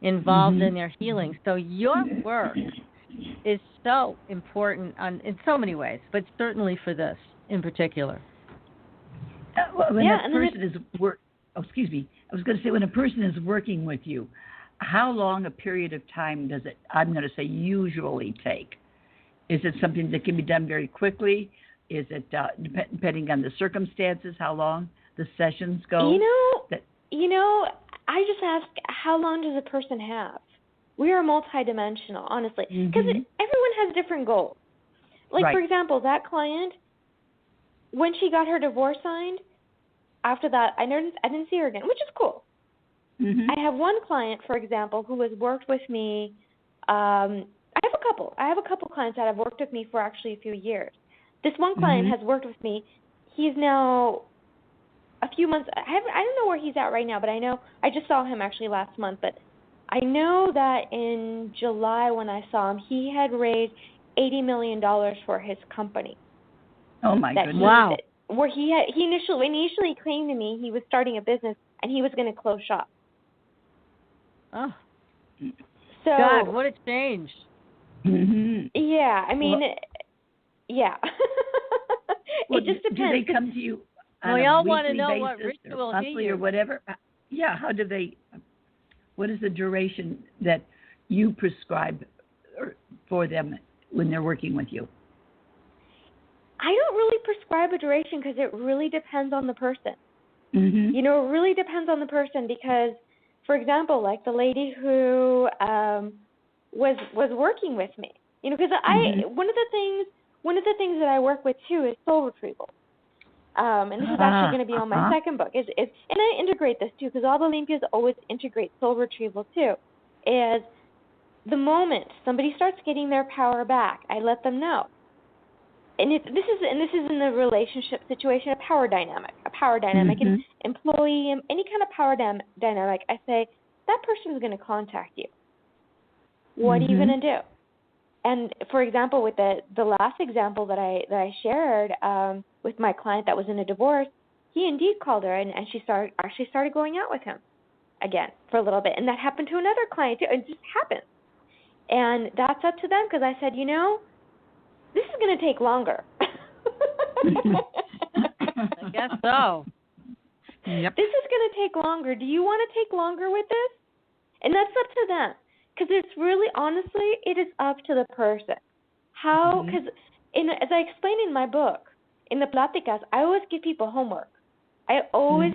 involved in their healing. So your work is so important in so many ways, but certainly for this in particular. When a person is I was going to say, when a person is working with you, how long a period of time does it, I'm going to say, usually take? Is it something that can be done very quickly? Is it depending on the circumstances, how long the sessions go? I just ask, how long does a person have? We are multidimensional, honestly, because everyone has different goals. Like, for example, that client, when she got her divorce signed, after that, I didn't see her again, which is cool. I have one client, for example, who has worked with me. I have a couple clients that have worked with me for actually a few years. This one client has worked with me. He's now a few months. I don't know where he's at right now, but I know I just saw him actually last month. But I know that in July when I saw him, he had raised $80 million for his company. Oh my goodness! Wow. Where he initially claimed to me he was starting a business and he was going to close shop. Oh. So, God, what a change. Yeah, I mean, yeah. It just depends. Do they come to you on we a all want to weekly know basis what ritual or monthly or whatever? Yeah, how do they, what is the duration that you prescribe for them when they're working with you? I don't really prescribe a duration because it really depends on the person. Mm-hmm. It really depends on the person because, for example, like the lady who was working with me, because one of the things that I work with too is soul retrieval. And this is actually going to be on my second book. And I integrate this too because all the Limpias always integrate soul retrieval too. Is the moment somebody starts getting their power back, I let them know. And this is in the relationship situation, a power dynamic, an employee, any kind of power dynamic. I say that person is going to contact you. What are you going to do? And for example, with the last example that I shared with my client that was in a divorce, he indeed called her and she started going out with him again for a little bit, and that happened to another client too. It just happened, and that's up to them because I said, this is going to take longer. I guess so. Yep. This is going to take longer. Do you want to take longer with this? And that's up to them. Because it's really, honestly, it is up to the person. How, because as I explain in my book, in the platicas, I always give people homework. I always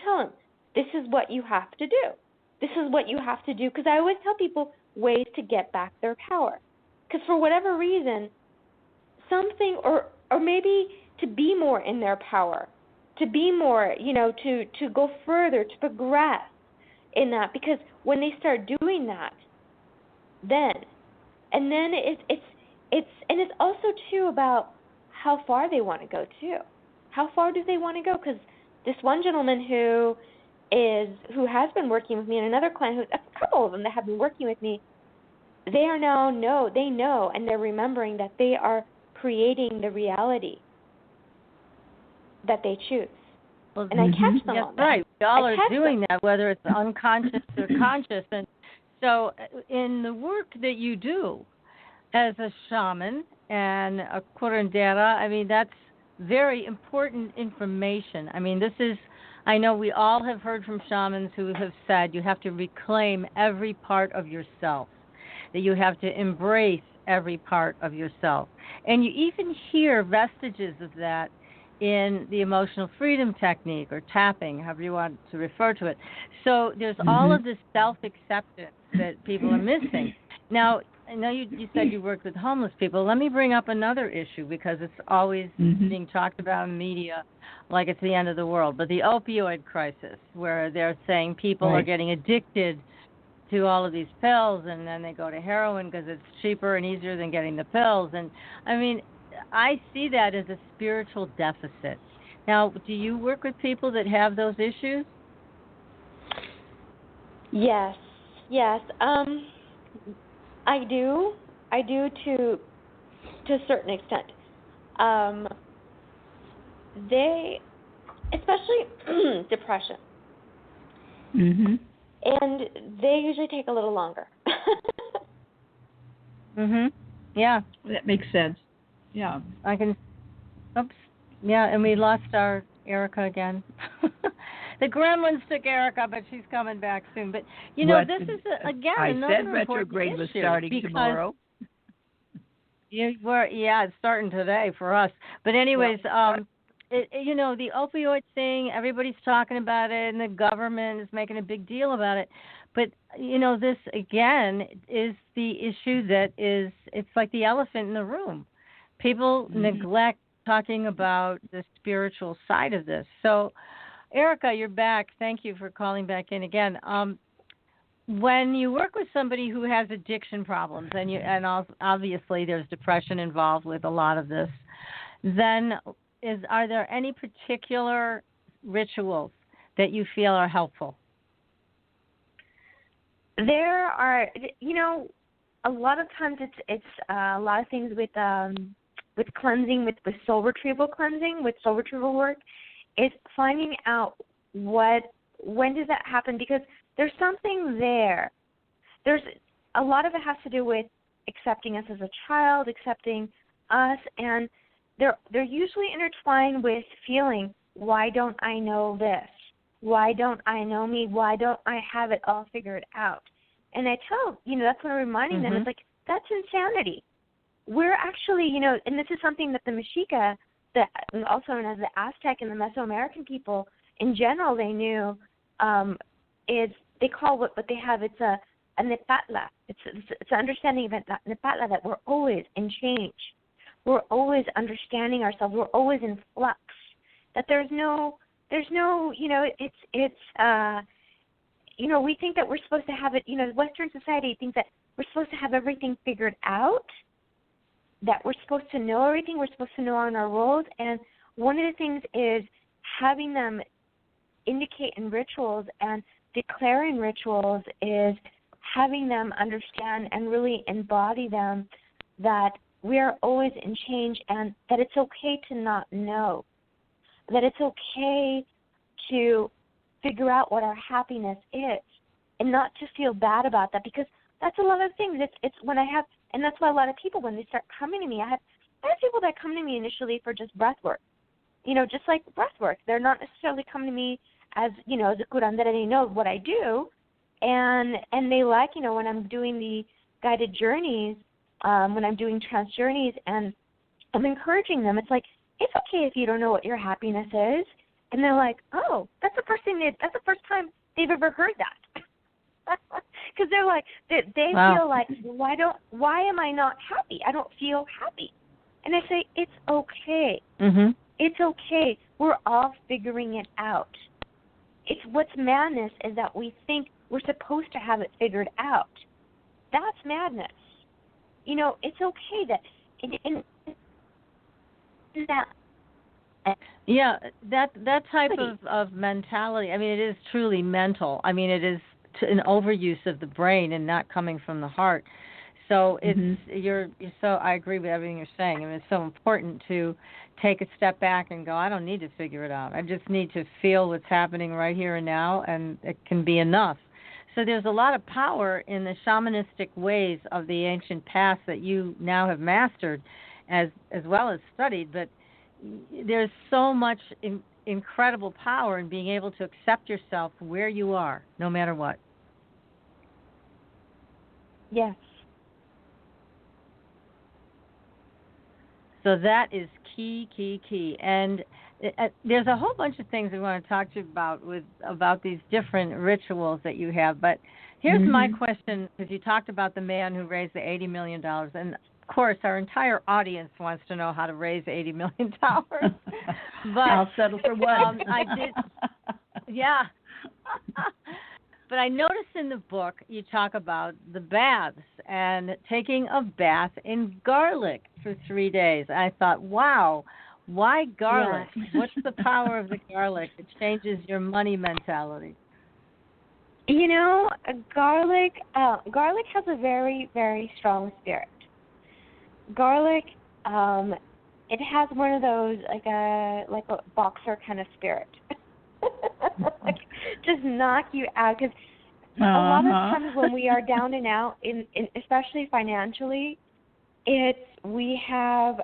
tell them, this is what you have to do. this is what you have to do. Because I always tell people ways to get back their power. Because for whatever reason, something, or maybe to be more in their power, to be more, to go further, to progress in that. Because when they start doing that, then it's also too about how far they want to go too. How far do they want to go? Because this one gentleman who has been working with me, and another client, a couple of them that have been working with me, they know, and they're remembering that they are creating the reality that they choose. Well, and I catch them on that. Right. We all are doing that, whether it's unconscious or conscious. And so in the work that you do as a shaman and a curandera, I mean, that's very important information. I mean, I know we all have heard from shamans who have said you have to reclaim every part of yourself, that you have to embrace every part of yourself. And you even hear vestiges of that in the emotional freedom technique, or tapping, however you want to refer to it. So there's all of this self-acceptance that people are missing. Now, I know you said you worked with homeless people. Let me bring up another issue, because it's always being talked about in media like it's the end of the world. But the opioid crisis, where they're saying people are getting addicted to all of these pills, and then they go to heroin because it's cheaper and easier than getting the pills. And, I mean, I see that as a spiritual deficit. Now, do you work with people that have those issues? Yes. I do to a certain extent. They, especially depression, and they usually take a little longer. Yeah, that makes sense. Yeah, I can. Oops. Yeah, and we lost our Erika again. The gremlins took Erika, but she's coming back soon. But, this is, again, another important issue. I said retrograde was starting tomorrow. It's starting today for us. But anyways, the opioid thing, everybody's talking about it, and the government is making a big deal about it. But, this, again, is the issue that is, it's like the elephant in the room. People neglect talking about the spiritual side of this. So, Erika, you're back. Thank you for calling back in again. When you work with somebody who has addiction problems, and obviously there's depression involved with a lot of this, then are there any particular rituals that you feel are helpful? There are, a lot of times it's a lot of things with cleansing, with soul retrieval cleansing, with soul retrieval work, is finding out when does that happen, because there's something there. There's a lot of it has to do with accepting us as a child, accepting us, and they're usually intertwined with feeling, why don't I know this? Why don't I know me? Why don't I have it all figured out? And I tell, that's what I'm reminding them. It's like, that's insanity. We're actually, and this is something that the Mexica, also known as the Aztec and the Mesoamerican people in general, they knew, is they call what they have, it's a nepatla. It's an understanding of nepatla, that we're always in change. We're always understanding ourselves. We're always in flux. That there's no, we think that we're supposed to have it, Western society thinks that we're supposed to have everything figured out, that we're supposed to know everything, we're supposed to know on our roles. And one of the things is having them indicate in rituals and declaring rituals is having them understand and really embody them, that we are always in change, and that it's okay to not know, that it's okay to figure out what our happiness is and not to feel bad about that, because that's a lot of things. It's when I have, and that's why a lot of people, when they start coming to me, I have people that come to me initially for just breath work, just like breath work. They're not necessarily coming to me as, as a curandera. They know what I do, and they like, when I'm doing the guided journeys, when I'm doing trance journeys, and I'm encouraging them. It's like, it's okay if you don't know what your happiness is. And they're like, oh, that's the first time they've ever heard that. Because they're like, they Wow. feel like, why am I not happy? I don't feel happy. And I say, it's okay. Mm-hmm. It's okay. We're all figuring it out. It's what's madness is that we think we're supposed to have it figured out. That's madness. You know, it's okay that Yeah, that type of mentality. I mean, it is truly mental. I mean, it is an overuse of the brain and not coming from the heart. So it's you're so. I agree with everything you're saying. I mean, it's so important to take a step back and go, I don't need to figure it out. I just need to feel what's happening right here and now, and it can be enough. So there's a lot of power in the shamanistic ways of the ancient past that you now have mastered, as well as studied. But there's so much incredible power in being able to accept yourself where you are, no matter what. Yes. So that is key. And there's a whole bunch of things we want to talk to you about these different rituals that you have. But here's my question, because you talked about the man who raised the $80 million. And, of course, our entire audience wants to know how to raise $80 million. But I'll settle for one. I did, yeah. But I noticed in the book you talk about the baths and taking a bath in garlic for 3 days. I thought, wow, why garlic? Yeah. What's the power of the garlic? It changes your money mentality. You know, garlic has a very, very strong spirit. Garlic, it has one of those like a boxer kind of spirit. Like, just knock you out, because a lot of times when we are down and out, in especially financially, we have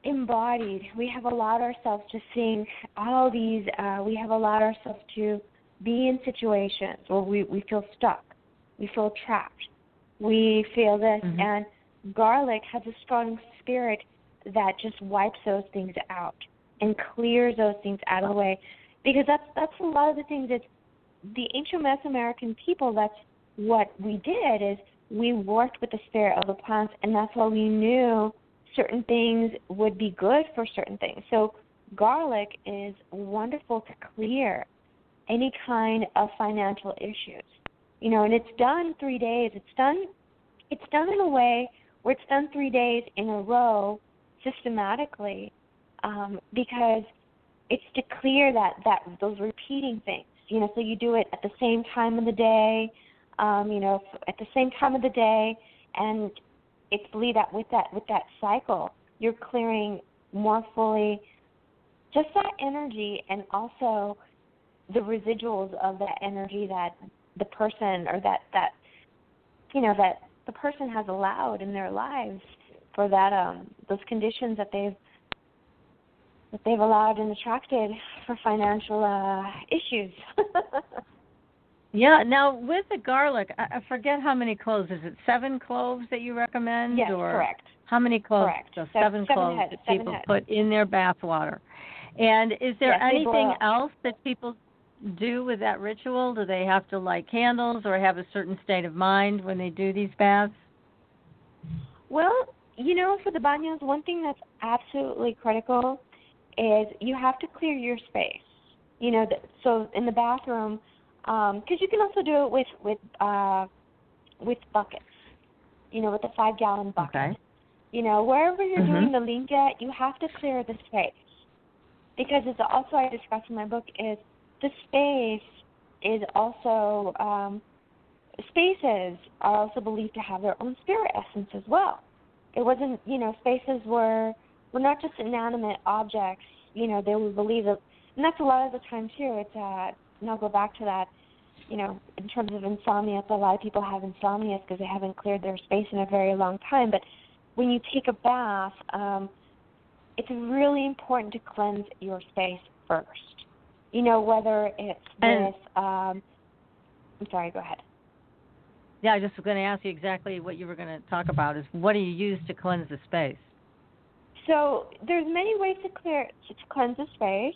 embodied, we have allowed ourselves to think all these, we have allowed ourselves to be in situations where we feel stuck, we feel trapped, we feel this, and garlic has a strong spirit that just wipes those things out and clears those things out of the way, because that's a lot of the things that the ancient Mesoamerican people, that's what we did, is we worked with the spirit of the plants, and that's why we knew certain things would be good for certain things. So garlic is wonderful to clear any kind of financial issues, you know, and it's done 3 days. It's done in a way where it's done 3 days in a row systematically, because it's to clear that those repeating things, you know. So you do it at the same time of the day, you know, at the same time of the day, and it's believed that with that cycle, you're clearing more fully just that energy, and also the residuals of that energy that the person, or that you know, that the person has allowed in their lives for that those conditions that they've allowed and attracted for financial issues. Yeah. Now, with the garlic, I forget how many cloves. Is it 7 cloves that you recommend? Yes, or correct. How many cloves? Correct. So 7 cloves heads, that people 7 heads. put in their bath water. And is there Yes, they anything boil. else that people do with that ritual? Do they have to light candles or have a certain state of mind when they do these baths? Well, you know, for the baños, one thing that's absolutely critical is you have to clear your space. You know, so in the bathroom, because you can also do it with buckets. You know, with a 5-gallon bucket. Okay. You know, wherever you're doing the limpia, you have to clear the space, because it's also, I discuss in my book, is the space is also spaces are also believed to have their own spirit essence as well. It wasn't, you know, spaces were not just inanimate objects. You know, they would believe that, and that's a lot of the time too. It's and I'll go back to that. You know, in terms of insomnia, a lot of people have insomnia because they haven't cleared their space in a very long time. But when you take a bath, it's really important to cleanse your space first. You know, whether it's with, I'm sorry, go ahead. Yeah, I just was going to ask you exactly what you were going to talk about, is what do you use to cleanse the space? So there's many ways to cleanse the space.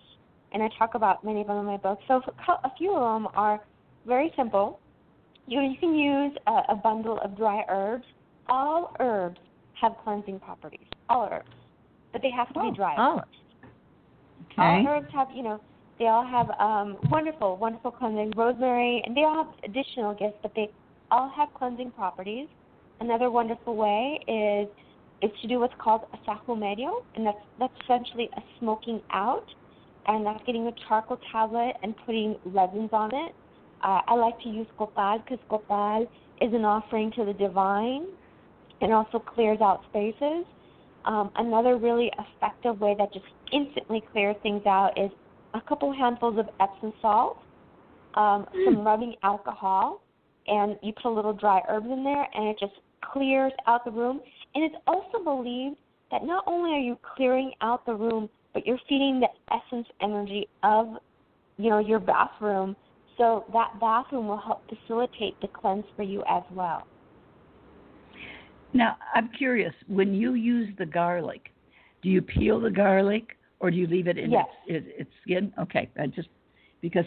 and I talk about many of them in my book. So a few of them are very simple. You can use a bundle of dry herbs. All herbs have cleansing properties. All herbs, but they have to be dry. Oh. Okay. All herbs have, they all have wonderful, wonderful cleansing. Rosemary, and they all have additional gifts, but they all have cleansing properties. Another wonderful way is to do what's called a sahumerio, and that's essentially a smoking out, and that's getting a charcoal tablet and putting resins on it. I like to use copal because copal is an offering to the divine and also clears out spaces. Another really effective way that just instantly clears things out is a couple handfuls of Epsom salt, some rubbing alcohol, and you put a little dry herbs in there, and it just clears out the room. And it's also believed that not only are you clearing out the room, but you're feeding the essence energy of, your bathroom. So that bathroom will help facilitate the cleanse for you as well. Now, I'm curious, when you use the garlic, do you peel the garlic or do you leave it in its skin? Okay, because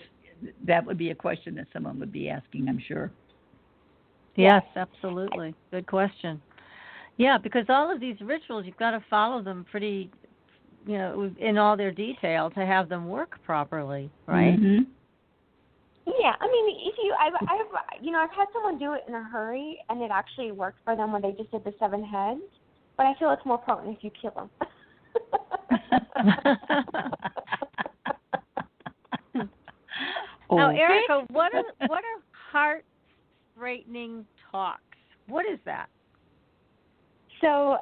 that would be a question that someone would be asking, I'm sure. Yes, absolutely. Good question. Yeah, because all of these rituals, you've got to follow them pretty, in all their detail to have them work properly, right? Mm-hmm. Yeah, I mean, I've had someone do it in a hurry, and it actually worked for them when they just did the 7 heads. But I feel it's more potent if you kill them. Now, Erika, what are heart straightening talks? What is that? So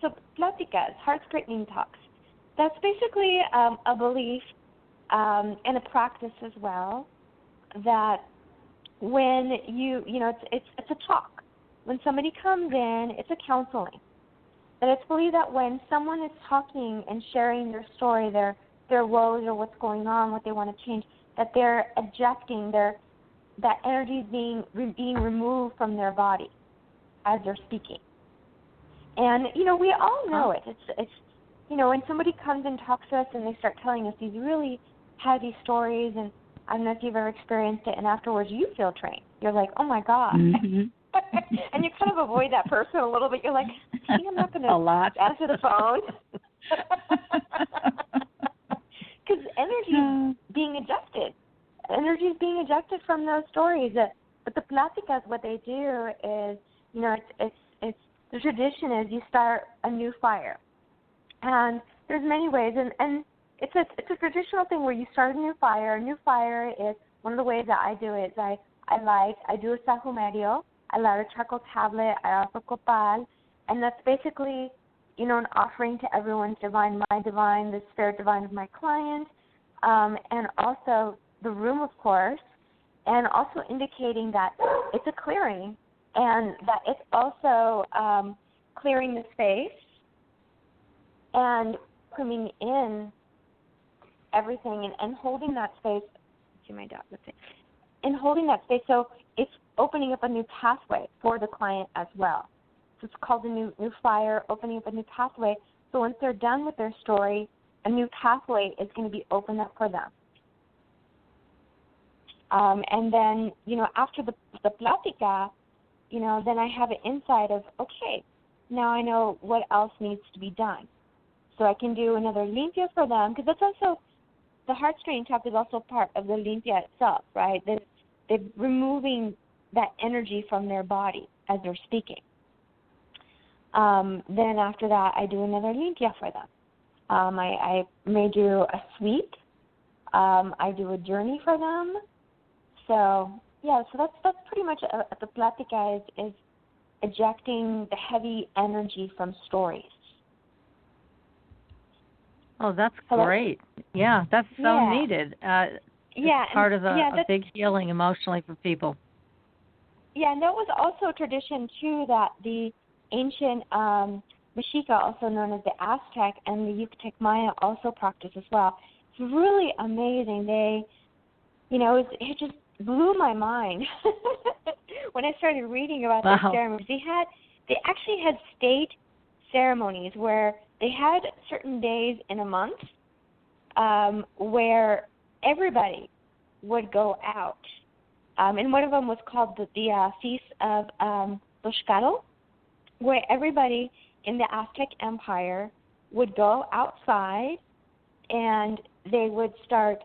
so platicas, heart straightening talks. That's basically a belief and a practice as well that when it's a talk. When somebody comes in, it's a counseling. But it's believed that when someone is talking and sharing their story, their woes or what's going on, what they want to change, that they're ejecting that energy is being removed from their body as they're speaking. And we all know it. It's when somebody comes and talks to us and they start telling us these really heavy stories, and I don't know if you've ever experienced it, and afterwards you feel drained. You're like, oh my God. Mm-hmm. And you kind of avoid that person a little bit. You're like, I'm not going to answer the phone. Because energy is being ejected. Energy is being ejected from those stories. But the platicas, what they do is, it's the tradition is you start a new fire. And there's many ways, and it's a traditional thing where you start a new fire. A new fire is one of the ways that I do it. Is I do a sahumerio. I light a charcoal tablet. I offer copal, and that's basically, an offering to everyone's divine, my divine, the spirit divine of my client, and also the room, of course, and also indicating that it's a clearing and that it's also clearing the space and coming in everything and holding that space. See my dog. Let's see. And holding that space, so it's opening up a new pathway for the client as well. So it's called a new fire, opening up a new pathway. So once they're done with their story, a new pathway is going to be opened up for them. And then, after the platica, then I have an insight of, okay, now I know what else needs to be done. So I can do another limpia for them, because that's also, the heart straightening talk is also part of the limpia itself, right? They're removing that energy from their body as they're speaking. Then after that, I do another limpia for them. I may do a sweep. I do a journey for them. So that's pretty much the platica is ejecting the heavy energy from stories. Oh, that's great. Yeah, that's so needed. It's part of a big healing emotionally for people. Yeah, and that was also a tradition, too, that the ancient Mexica, also known as the Aztec, and the Yucatec Maya also practiced as well. It's really amazing. They, it just blew my mind when I started reading about their ceremonies. They actually had state ceremonies where they had certain days in a month where everybody would go out. And one of them was called the Feast of Boscado, where everybody in the Aztec Empire would go outside and they would start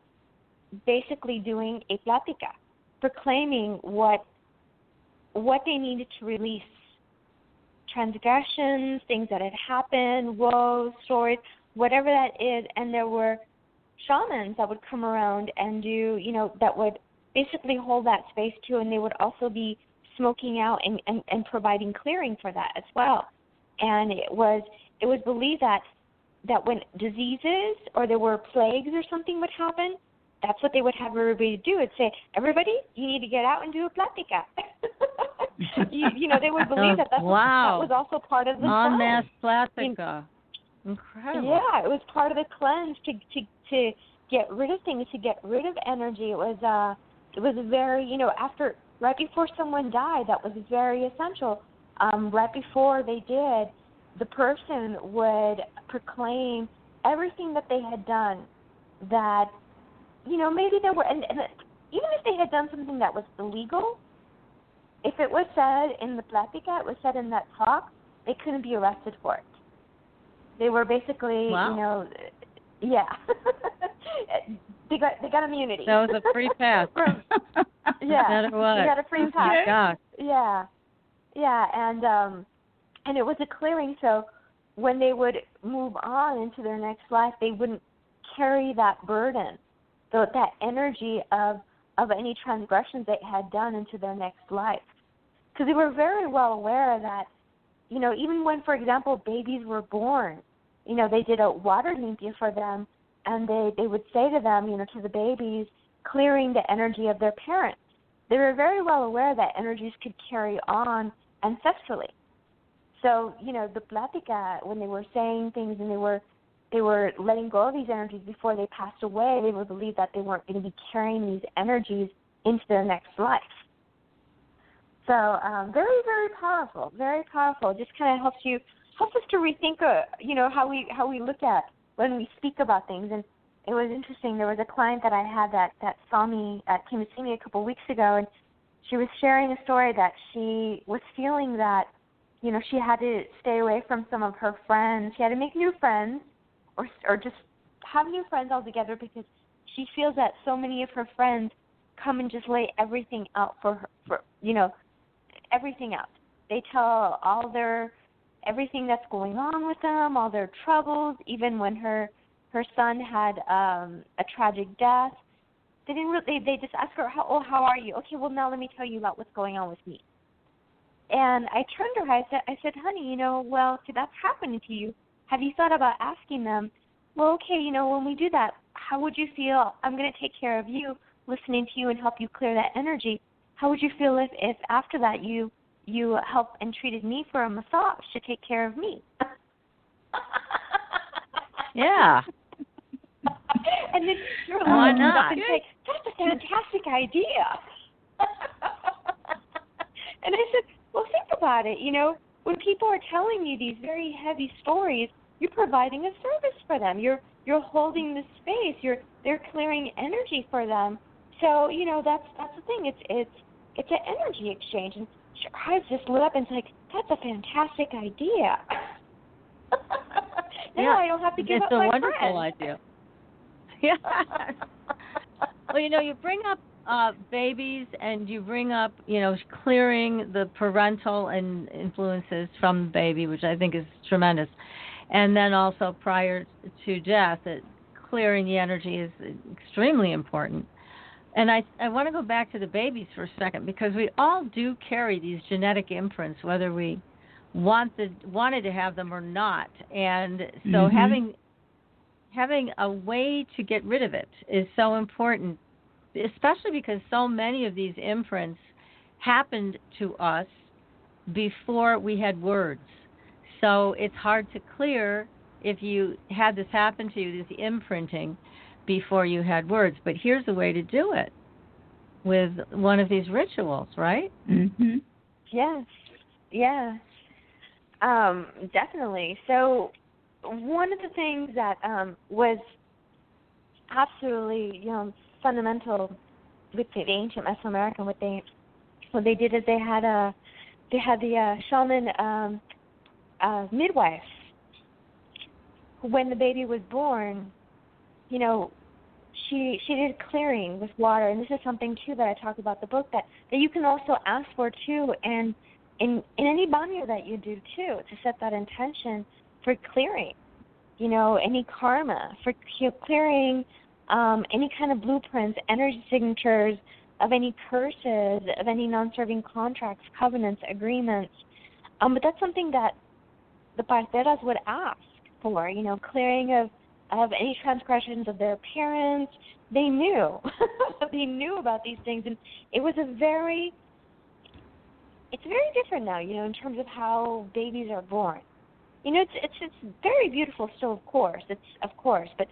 basically doing a platica, proclaiming what they needed to release, transgressions, things that had happened, woes, stories, whatever that is. And there were shamans that would come around and do, that would basically hold that space too, and they would also be smoking out and providing clearing for that as well. And it was believed that when diseases or there were plagues or something would happen, that's what they would have everybody do. It'd say, everybody, you need to get out and do a platica. They would believe that that was also part of the en masse cleanse. platica. Incredible. Yeah, it was part of the cleanse to get rid of things, to get rid of energy. It was very, right before someone died, that was very essential. Right before they did, the person would proclaim everything that they had done that, maybe there were, and even if they had done something that was illegal, if it was said in the platica, it was said in that talk, they couldn't be arrested for it. They were basically, yeah. They got immunity. That was a free pass. Yeah. No matter what. They got a free pass. Gosh. Yeah. Yeah, and it was a clearing, so when they would move on into their next life, they wouldn't carry that burden, that energy of any transgressions they had done into their next life. Because they were very well aware that, even when, for example, babies were born, they did a water limpia for them, and they would say to them, to the babies, clearing the energy of their parents. They were very well aware that energies could carry on ancestrally. So, the platica, when they were saying things and they were letting go of these energies before they passed away, they would believe that they weren't going to be carrying these energies into their next life. So, very, very powerful, very powerful. It just kind of helps us to rethink, how we look at when we speak about things. And it was interesting. There was a client that I had that came to see me a couple of weeks ago, and she was sharing a story that she was feeling that, she had to stay away from some of her friends. She had to make new friends or just have new friends altogether because she feels that so many of her friends come and just lay everything out for her, everything out. They tell everything that's going on with them, all their troubles, even when her son had a tragic death. They just ask her, how are you? Okay, well, now let me tell you about what's going on with me. And I turned to her, I said, honey, if that's happening to you, have you thought about asking them, well, okay, when we do that, how would you feel? I'm going to take care of you, listening to you and help you clear that energy. How would you feel if after that you helped and treated me for a massage to take care of me? Yeah. And then you're why not? And say, that's a fantastic idea. And I said, well, think about it. When people are telling you these very heavy stories, you're providing a service for them. You're holding the space. They're clearing energy for them. So that's the thing. It's an energy exchange. And her eyes just lit up and it's like, that's a fantastic idea. Now I don't have to give up my friend. It's a wonderful idea. Yeah. Well, you bring up babies and you bring up, clearing the parental and influences from the baby, which I think is tremendous. And then also prior to death, clearing the energy is extremely important. And I want to go back to the babies for a second because we all do carry these genetic imprints, whether we wanted to have them or not. And so having a way to get rid of it is so important, especially because so many of these imprints happened to us before we had words. So it's hard to clear if you had this happen to you, this imprinting, before you had words. But here's a way to do it with one of these rituals, right? Mm-hmm. Yes. Definitely. So one of the things that was absolutely, fundamental with the ancient Mesoamerican. What they did is they had the shaman midwife. When the baby was born, she did clearing with water, and this is something too that I talk about in the book that you can also ask for too, and in any banyo that you do too, to set that intention for clearing, any karma, for clearing any kind of blueprints, energy signatures of any curses, of any non-serving contracts, covenants, agreements. But that's something that the parteras would ask for, clearing of any transgressions of their parents. They knew. They knew about these things, and it's very different now, in terms of how babies are born. It's very beautiful still, of course, but,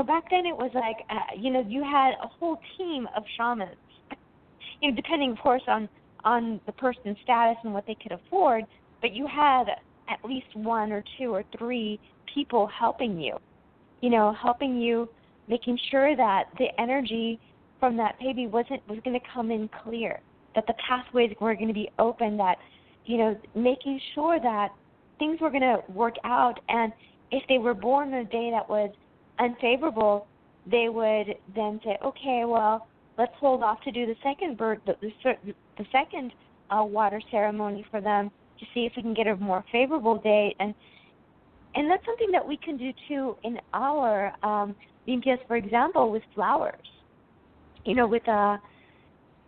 back then it was like, you had a whole team of shamans, depending, of course, on the person's status and what they could afford, but you had at least one or two or three people helping you, making sure that the energy from that baby was going to come in clear, that the pathways were going to be open, that, making sure that things were going to work out. And if they were born on a day that was unfavorable, they would then say, okay, well, let's hold off to do the second water ceremony for them to see if we can get a more favorable date. And that's something that we can do too in our limpias, for example, with flowers.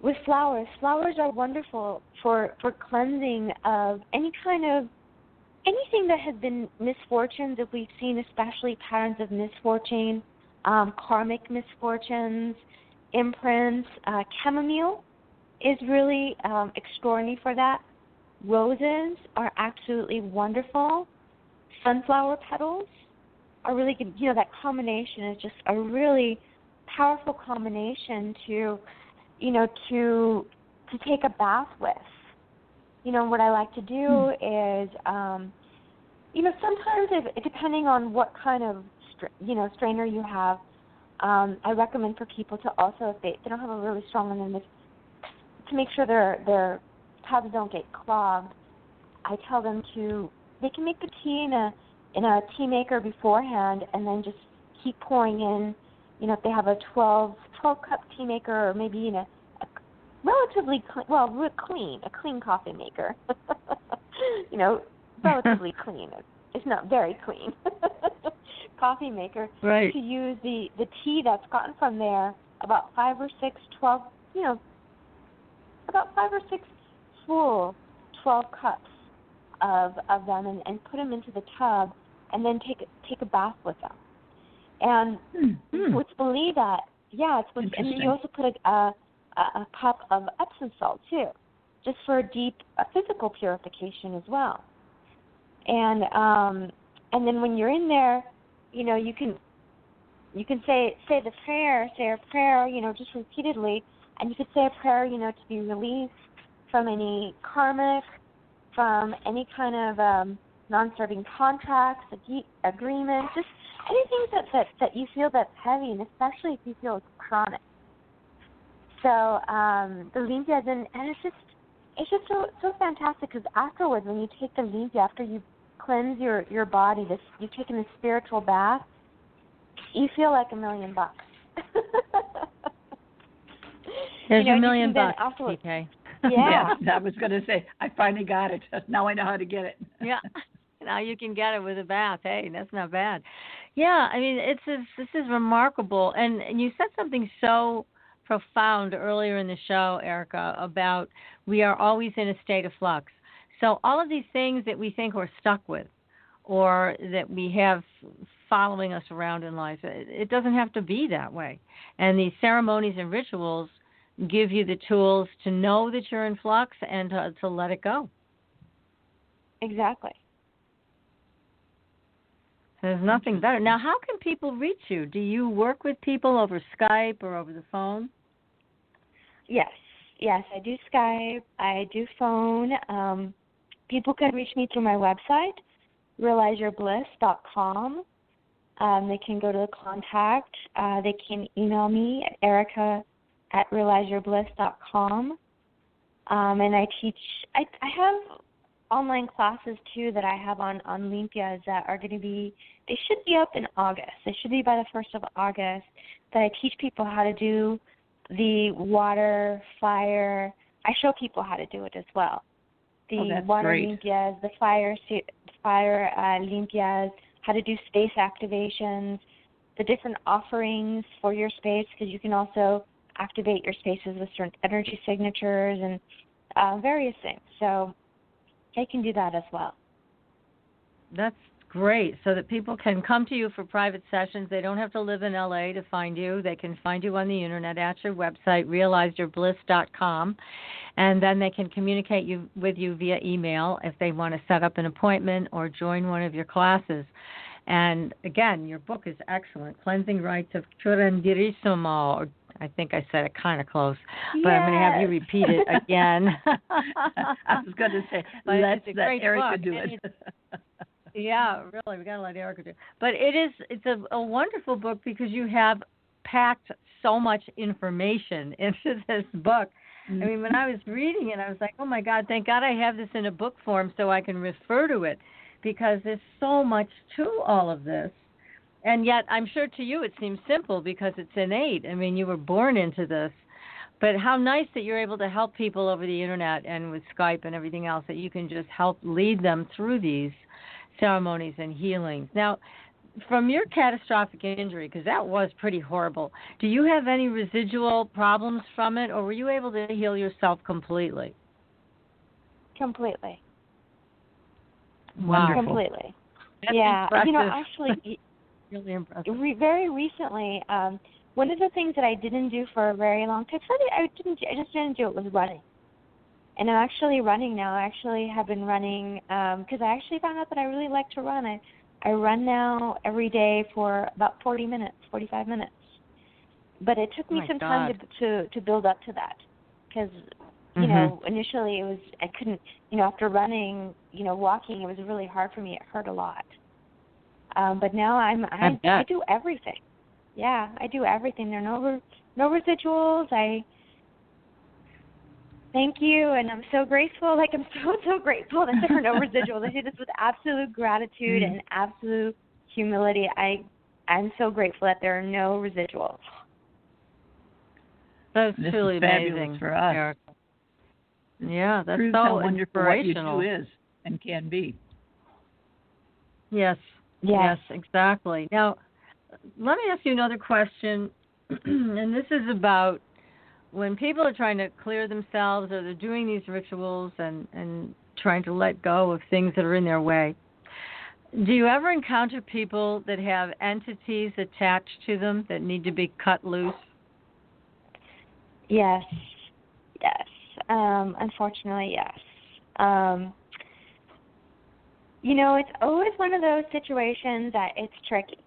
With flowers. Flowers are wonderful for cleansing of anything that has been misfortunes. If we've seen especially patterns of misfortune, karmic misfortunes, imprints, chamomile is really extraordinary for that. Roses are absolutely wonderful. Sunflower petals are really good. That combination is just a really powerful combination to take a bath with. What I like to do is, sometimes if depending on what kind of, strainer you have, I recommend for people to also, if they don't have a really strong one in this, to make sure their tubs don't get clogged, I tell them they can make the tea in a tea maker beforehand, and then just keep pouring in, if they have a 12 cup tea maker, or maybe in a relatively clean, a clean coffee maker. Relatively clean. It's not very clean. Coffee maker. Right. To use the tea that's gotten from there, about 5 or 6, 12, about 5 or 6 full 12 cups of them, and put them into the tub, and then take a bath with them. And it's believed that, and then you also put a cup of Epsom salt too, just for deep physical purification as well. And then when you're in there, you can say a prayer, just repeatedly, and you could say a prayer, to be released from any karmic, from any kind of non-serving contracts, agreements, just anything that you feel that's heavy, and especially if you feel it's chronic. So the limpias, and it's just so fantastic, because afterwards, when you take the limpia, after you cleanse your body, you've taken a spiritual bath, you feel like $1 million. There's $1 million, PK. Yeah, I was going to say, I finally got it. Now I know how to get it. Yeah, now you can get it with a bath. Hey, that's not bad. Yeah, I mean, this is remarkable, and you said something so profound earlier in the show, Erika, about we are always in a state of flux. So all of these things that we think we're stuck with, or that we have following us around in life, it doesn't have to be that way. And these ceremonies and rituals give you the tools to know that you're in flux and to let it go. Exactly. There's nothing better. Now, how can people reach you? Do you work with people over Skype or over the phone? Yes, I do Skype. I do phone. People can reach me through my website, realizeyourbliss.com. They can go to the contact. They can email me at erica@realizeyourbliss.com. And I have online classes, too, that I have on Limpias that are going to be, they should be up in August. They should be by the 1st of August, that I teach people how to do the water, fire. I show people how to do it as well. The water great. Limpias, the fire Limpias, how to do space activations, the different offerings for your space, because you can also activate your spaces with certain energy signatures and various things. So I can do that as well. That's great, so that people can come to you for private sessions. They don't have to live in LA to find you. They can find you on the internet at your website, realizeyourbliss.com, and then they can communicate with you via email if they want to set up an appointment or join one of your classes. And again, your book is excellent, Cleansing Rites of Curanderismo, or I think I said it kind of close, but I'm going to have you repeat it again. I was going to say, let's let Erika do it. Yeah, really, we got to let Erika do it. But it's a wonderful book because you have packed so much information into this book. I mean, when I was reading it, I was like, oh, my God, thank God I have this in a book form so I can refer to it, because there's so much to all of this. And yet, I'm sure to you it seems simple because it's innate. I mean, you were born into this. But how nice that you're able to help people over the internet and with Skype and everything else, that you can just help lead them through these ceremonies and healings. Now, from your catastrophic injury, because that was pretty horrible, do you have any residual problems from it, or were you able to heal yourself completely? Completely. Wonderful. Completely. That's yeah. impressive. You know, actually, really impressive. Very recently, one of the things that I didn't do for a very long time, I just didn't do it, was running. And I'm actually running now. I actually have been running because I actually found out that I really like to run. I run now every day for about 45 minutes. But it took me some time to build up to that, because you know, initially it was, I couldn't, after running, walking, it was really hard for me. It hurt a lot. But now I do everything. Yeah, I do everything. There are no residuals. Thank you, and I'm so grateful. Like, I'm so grateful that there are no residuals. I do this with absolute gratitude and absolute humility. I'm so grateful that there are no residuals. That's this truly is fabulous amazing for us. Erika. Yeah, that's proves so how wonderful what you inspirational. do is and can be. Yes, exactly. Now, let me ask you another question, and this is about when people are trying to clear themselves, or they're doing these rituals and trying to let go of things that are in their way. Do you ever encounter people that have entities attached to them that need to be cut loose? Yes. Unfortunately, yes. It's always one of those situations that it's tricky.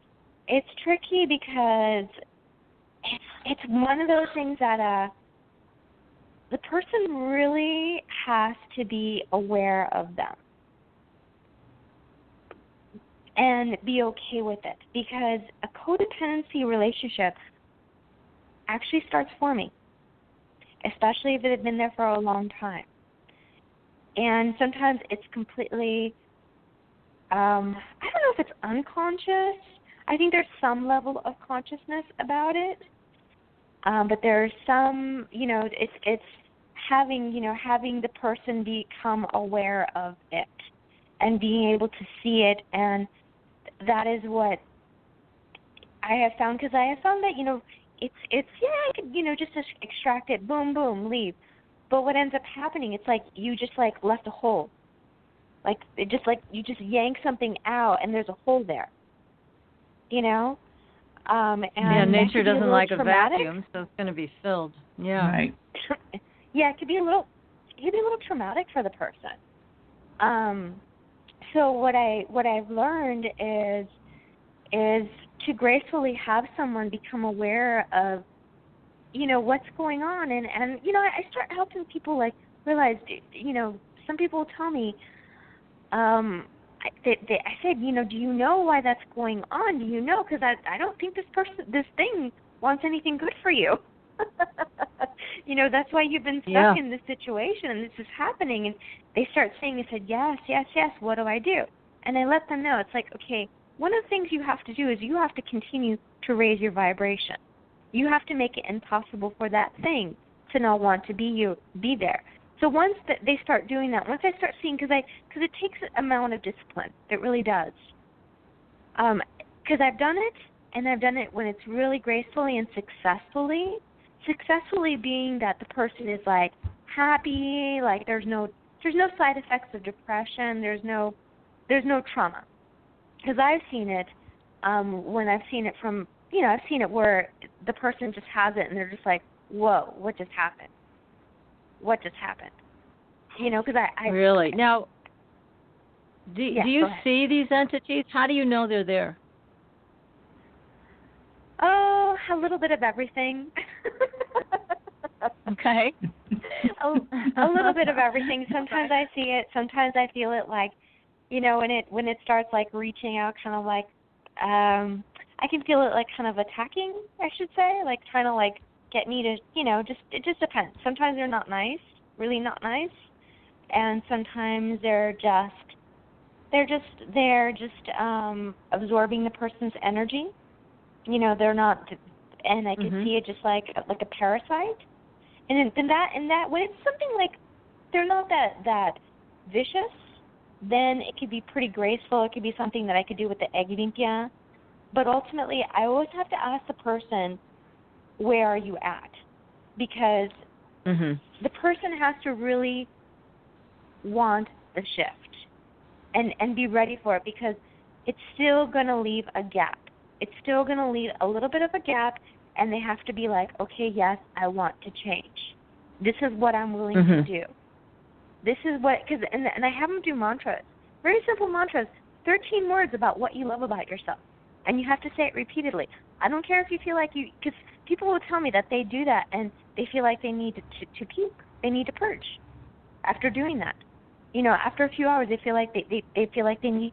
It's tricky because it's one of those things that the person really has to be aware of them and be okay with it, because a codependency relationship actually starts forming, especially if it had been there for a long time. And sometimes it's completely, I don't know if it's unconscious. I think there's some level of consciousness about it. But there's some, it's having the person become aware of it and being able to see it. And that is what I have found, because I have found that, I could, just extract it, boom, boom, leave. But what ends up happening, it's like you just left a hole. You just yank something out and there's a hole there. And nature doesn't like traumatic. a vacuum, so it's going to be filled. Yeah. Right. Yeah, it could be a little traumatic for the person. So what I've learned is to gracefully have someone become aware of, what's going on, and I start helping people realize, some people tell me, I said, do you know why that's going on? Do you know? Because I don't think this thing wants anything good for you. That's why you've been stuck in this situation and this is happening. And they start saying, I said, yes, yes, yes, what do I do? And I let them know. It's like, okay, one of the things you have to do is you have to continue to raise your vibration. You have to make it impossible for that thing to not want to be there. So once they start doing that, once I start seeing, because it takes an amount of discipline. It really does. Because I've done it, and I've done it when it's really gracefully and successfully. Successfully being that the person is like happy, like there's no side effects of depression, there's no trauma. Because I've seen it when I've seen it from, I've seen it where the person just has it and they're just like, whoa, what just happened? What just happened? Because I really now. Do you see these entities? How do you know they're there? Oh, a little bit of everything. Okay. a little bit of everything. Sometimes I see it. Sometimes I feel it. Like, when it starts like reaching out, kind of like, I can feel it like kind of attacking. I should say, like trying to like get me to, it just depends. Sometimes they're not nice, really not nice, and sometimes they're just absorbing the person's energy. They're not, and I can see it just like a parasite. And then that when it's something like they're not that vicious, then it could be pretty graceful. It could be something that I could do with the egg limpia. But ultimately, I always have to ask the person, where are you at? Because the person has to really want the shift and be ready for it, because it's still going to leave a gap. It's still going to leave a little bit of a gap, and they have to be like, okay, yes, I want to change. This is what I'm willing to do. This is what, and I have them do mantras, very simple mantras, 13 words about what you love about yourself. And you have to say it repeatedly. I don't care if you feel like because people will tell me that they do that and they feel like they need to puke. They need to purge after doing that. After a few hours, they feel like they feel like they need.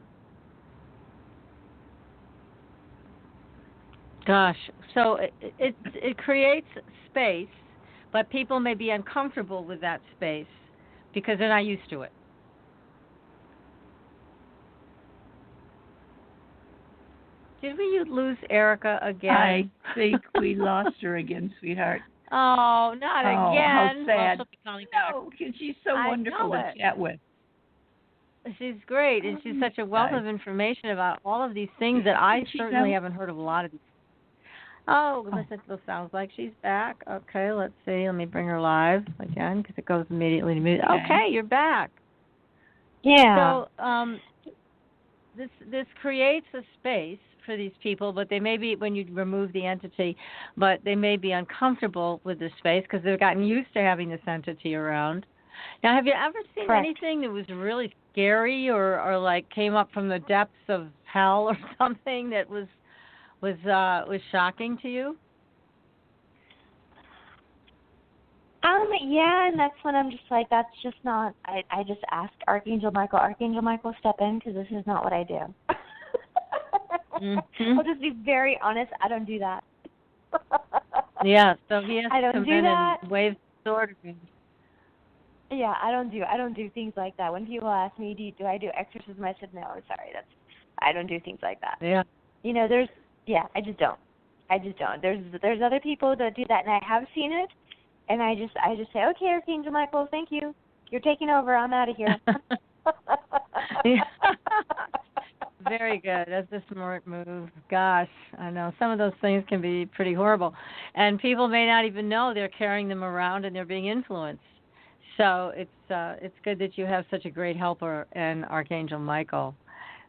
Gosh, so it creates space, but people may be uncomfortable with that space because they're not used to it. Did we lose Erika again? I think we lost her again, sweetheart. Oh, not again. How sad. Well, no, because she's so wonderful to chat with. She's great, and she's such a wealth of information about all of these things that I certainly haven't heard of a lot of these. Oh, it sounds like she's back. Okay, let's see. Let me bring her live again because it goes immediately to me. Okay, you're back. Yeah. So this creates a space for these people, but they may be, when you remove the entity, but they may be uncomfortable with the space because they've gotten used to having this entity around. Now, have you ever seen anything that was really scary or like came up from the depths of hell or something that was shocking to you? Yeah, and that's when I'm just like, that's just not. I just asked Archangel Michael, step in because this is not what I do. I'll just be very honest. I don't do that. Yeah, so he has to come in that. And wave the sword. Yeah, I don't do things like that. When people ask me, do I do exorcism? I said no. Sorry, I don't do things like that. Yeah. I just don't. There's other people that do that, and I have seen it, and I just say, okay, Archangel Michael, thank you. You're taking over. I'm out of here. Very good. That's a smart move. Gosh, I know some of those things can be pretty horrible, and people may not even know they're carrying them around and they're being influenced. So it's good that you have such a great helper in Archangel Michael.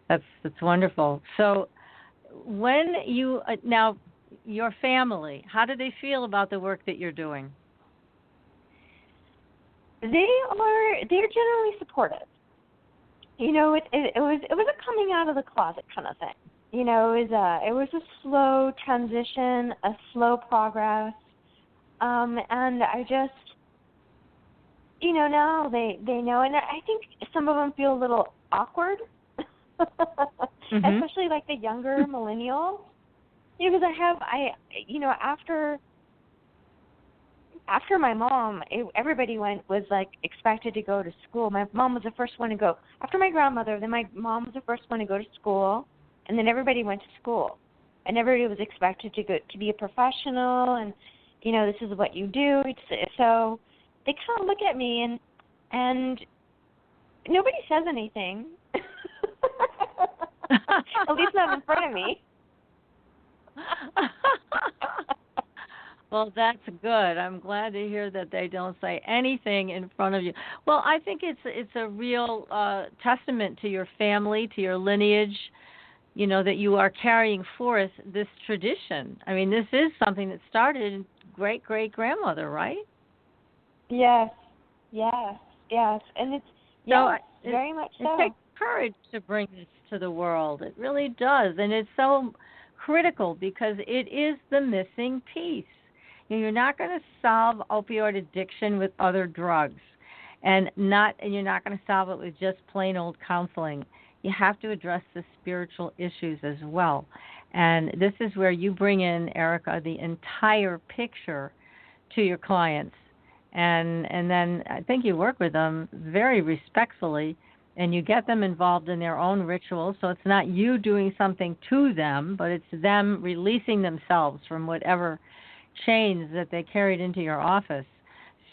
That's wonderful. So when you now your family, how do they feel about the work that you're doing? They're generally supportive. It was a coming out of the closet kind of thing. It was a slow transition, a slow progress, and I just, now they know, and I think some of them feel a little awkward especially like the younger millennials. Because after my mom, everybody was like expected to go to school. My mom was the first one to go. After my grandmother, then my mom was the first one to go to school, and then everybody went to school, and everybody was expected to go to be a professional, and this is what you do. So they kind of look at me, and nobody says anything. At least not in front of me. Well, that's good. I'm glad to hear that they don't say anything in front of you. Well, I think it's a real testament to your family, to your lineage, that you are carrying forth this tradition. I mean, this is something that started in great-great-grandmother, right? Yes. And it's very much so. It takes courage to bring this to the world. It really does. And it's so critical because it is the missing piece. You're not going to solve opioid addiction with other drugs, and you're not going to solve it with just plain old counseling. You have to address the spiritual issues as well. And this is where you bring in, Erika, the entire picture to your clients. And then I think you work with them very respectfully, and you get them involved in their own rituals. So it's not you doing something to them, but it's them releasing themselves from whatever chains that they carried into your office.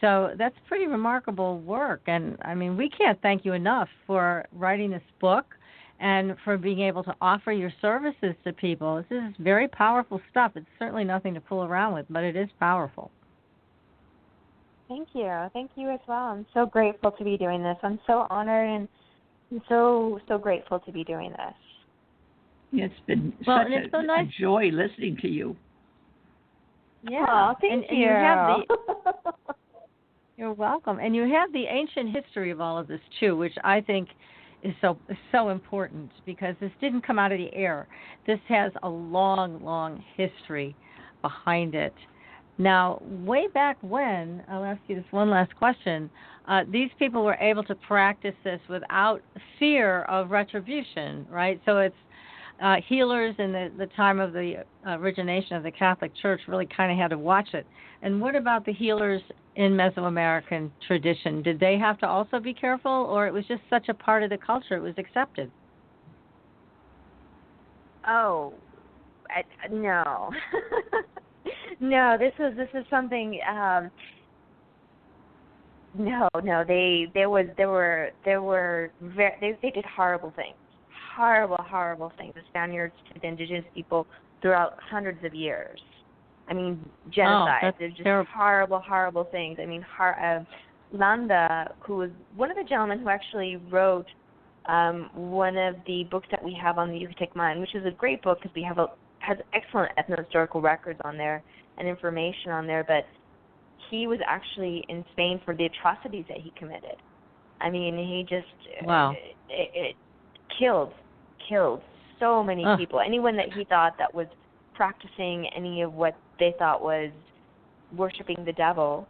So that's pretty remarkable work. And, I mean, we can't thank you enough for writing this book and for being able to offer your services to people. This is very powerful stuff. It's certainly nothing to fool around with, but it is powerful. Thank you. Thank you as well. I'm so grateful to be doing this. I'm so honored and I'm so grateful to be doing this. It's been such a joy listening to you. Yeah. Oh, thank you. You have you're welcome. And you have the ancient history of all of this, too, which I think is so important because this didn't come out of the air. This has a long, long history behind it. Now, way back when, I'll ask you this one last question, these people were able to practice this without fear of retribution, right? So it's healers in the time of the origination of the Catholic Church really kind of had to watch it. And what about the healers in Mesoamerican tradition? Did they have to also be careful, or it was just such a part of the culture it was accepted? Oh, no. No, this is something. No, they did horrible things. Horrible things. The Spaniards to the indigenous people throughout hundreds of years. I mean, genocide. There's just terrible. Horrible things. I mean, Landa, who was one of the gentlemen who actually wrote one of the books that we have on the Yucatec Mind, which is a great book because has excellent ethnohistorical records on there and information on there, but he was actually in Spain for the atrocities that he committed. I mean, he just it killed so many people. Anyone that he thought that was practicing any of what they thought was worshiping the devil,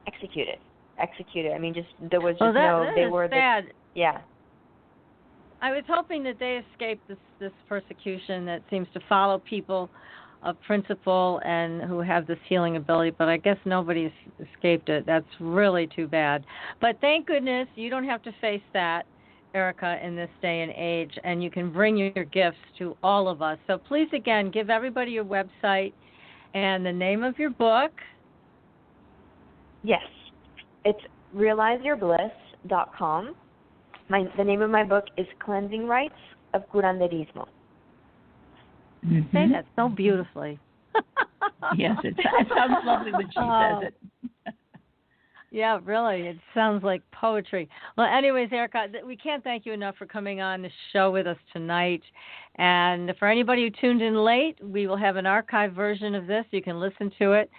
executed. I mean, there was just they were sad. Yeah. I was hoping that they escaped this persecution that seems to follow people of principle and who have this healing ability, but I guess nobody's escaped it. That's really too bad. But thank goodness you don't have to face that, Erika, in this day and age, and you can bring your gifts to all of us. So please, again, give everybody your website and the name of your book. Yes. It's realizeyourbliss.com. The name of my book is Cleansing Rites of Curanderismo. Mm-hmm. Say that so beautifully. Yes, it sounds lovely when she says it. Yeah, really. It sounds like poetry. Well, anyways, Erika, we can't thank you enough for coming on the show with us tonight. And for anybody who tuned in late, we will have an archived version of this. You can listen to it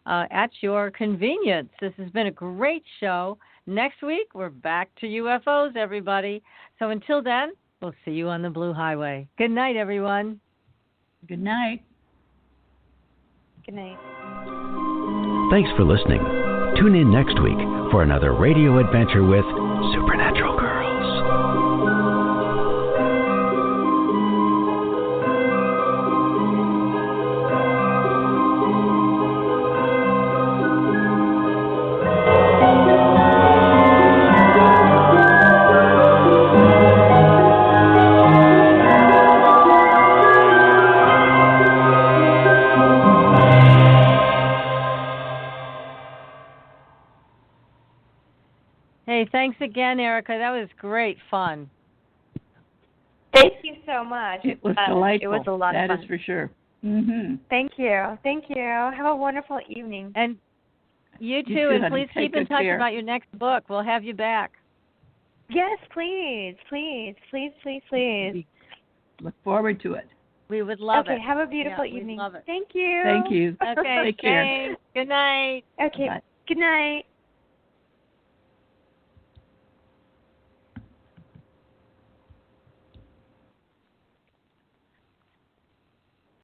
at your convenience. This has been a great show. Next week, we're back to UFOs, everybody. So until then, we'll see you on the Blue Highway. Good night, everyone. Good night. Good night. Thanks for listening. Tune in next week for another radio adventure with Supernatural Girls. Hey, thanks again, Erika. That was great fun. Thank you so much. It was delightful. It was a lot of fun. That is for sure. Mm-hmm. Thank you. Thank you. Have a wonderful evening. And you too. And please keep in touch about your next book. We'll have you back. Yes, please. Please. We look forward to it. We would love it. Okay, have a beautiful evening. Love it. Thank you. Thank you. Okay, Take care. Good night. Okay, Bye. good night.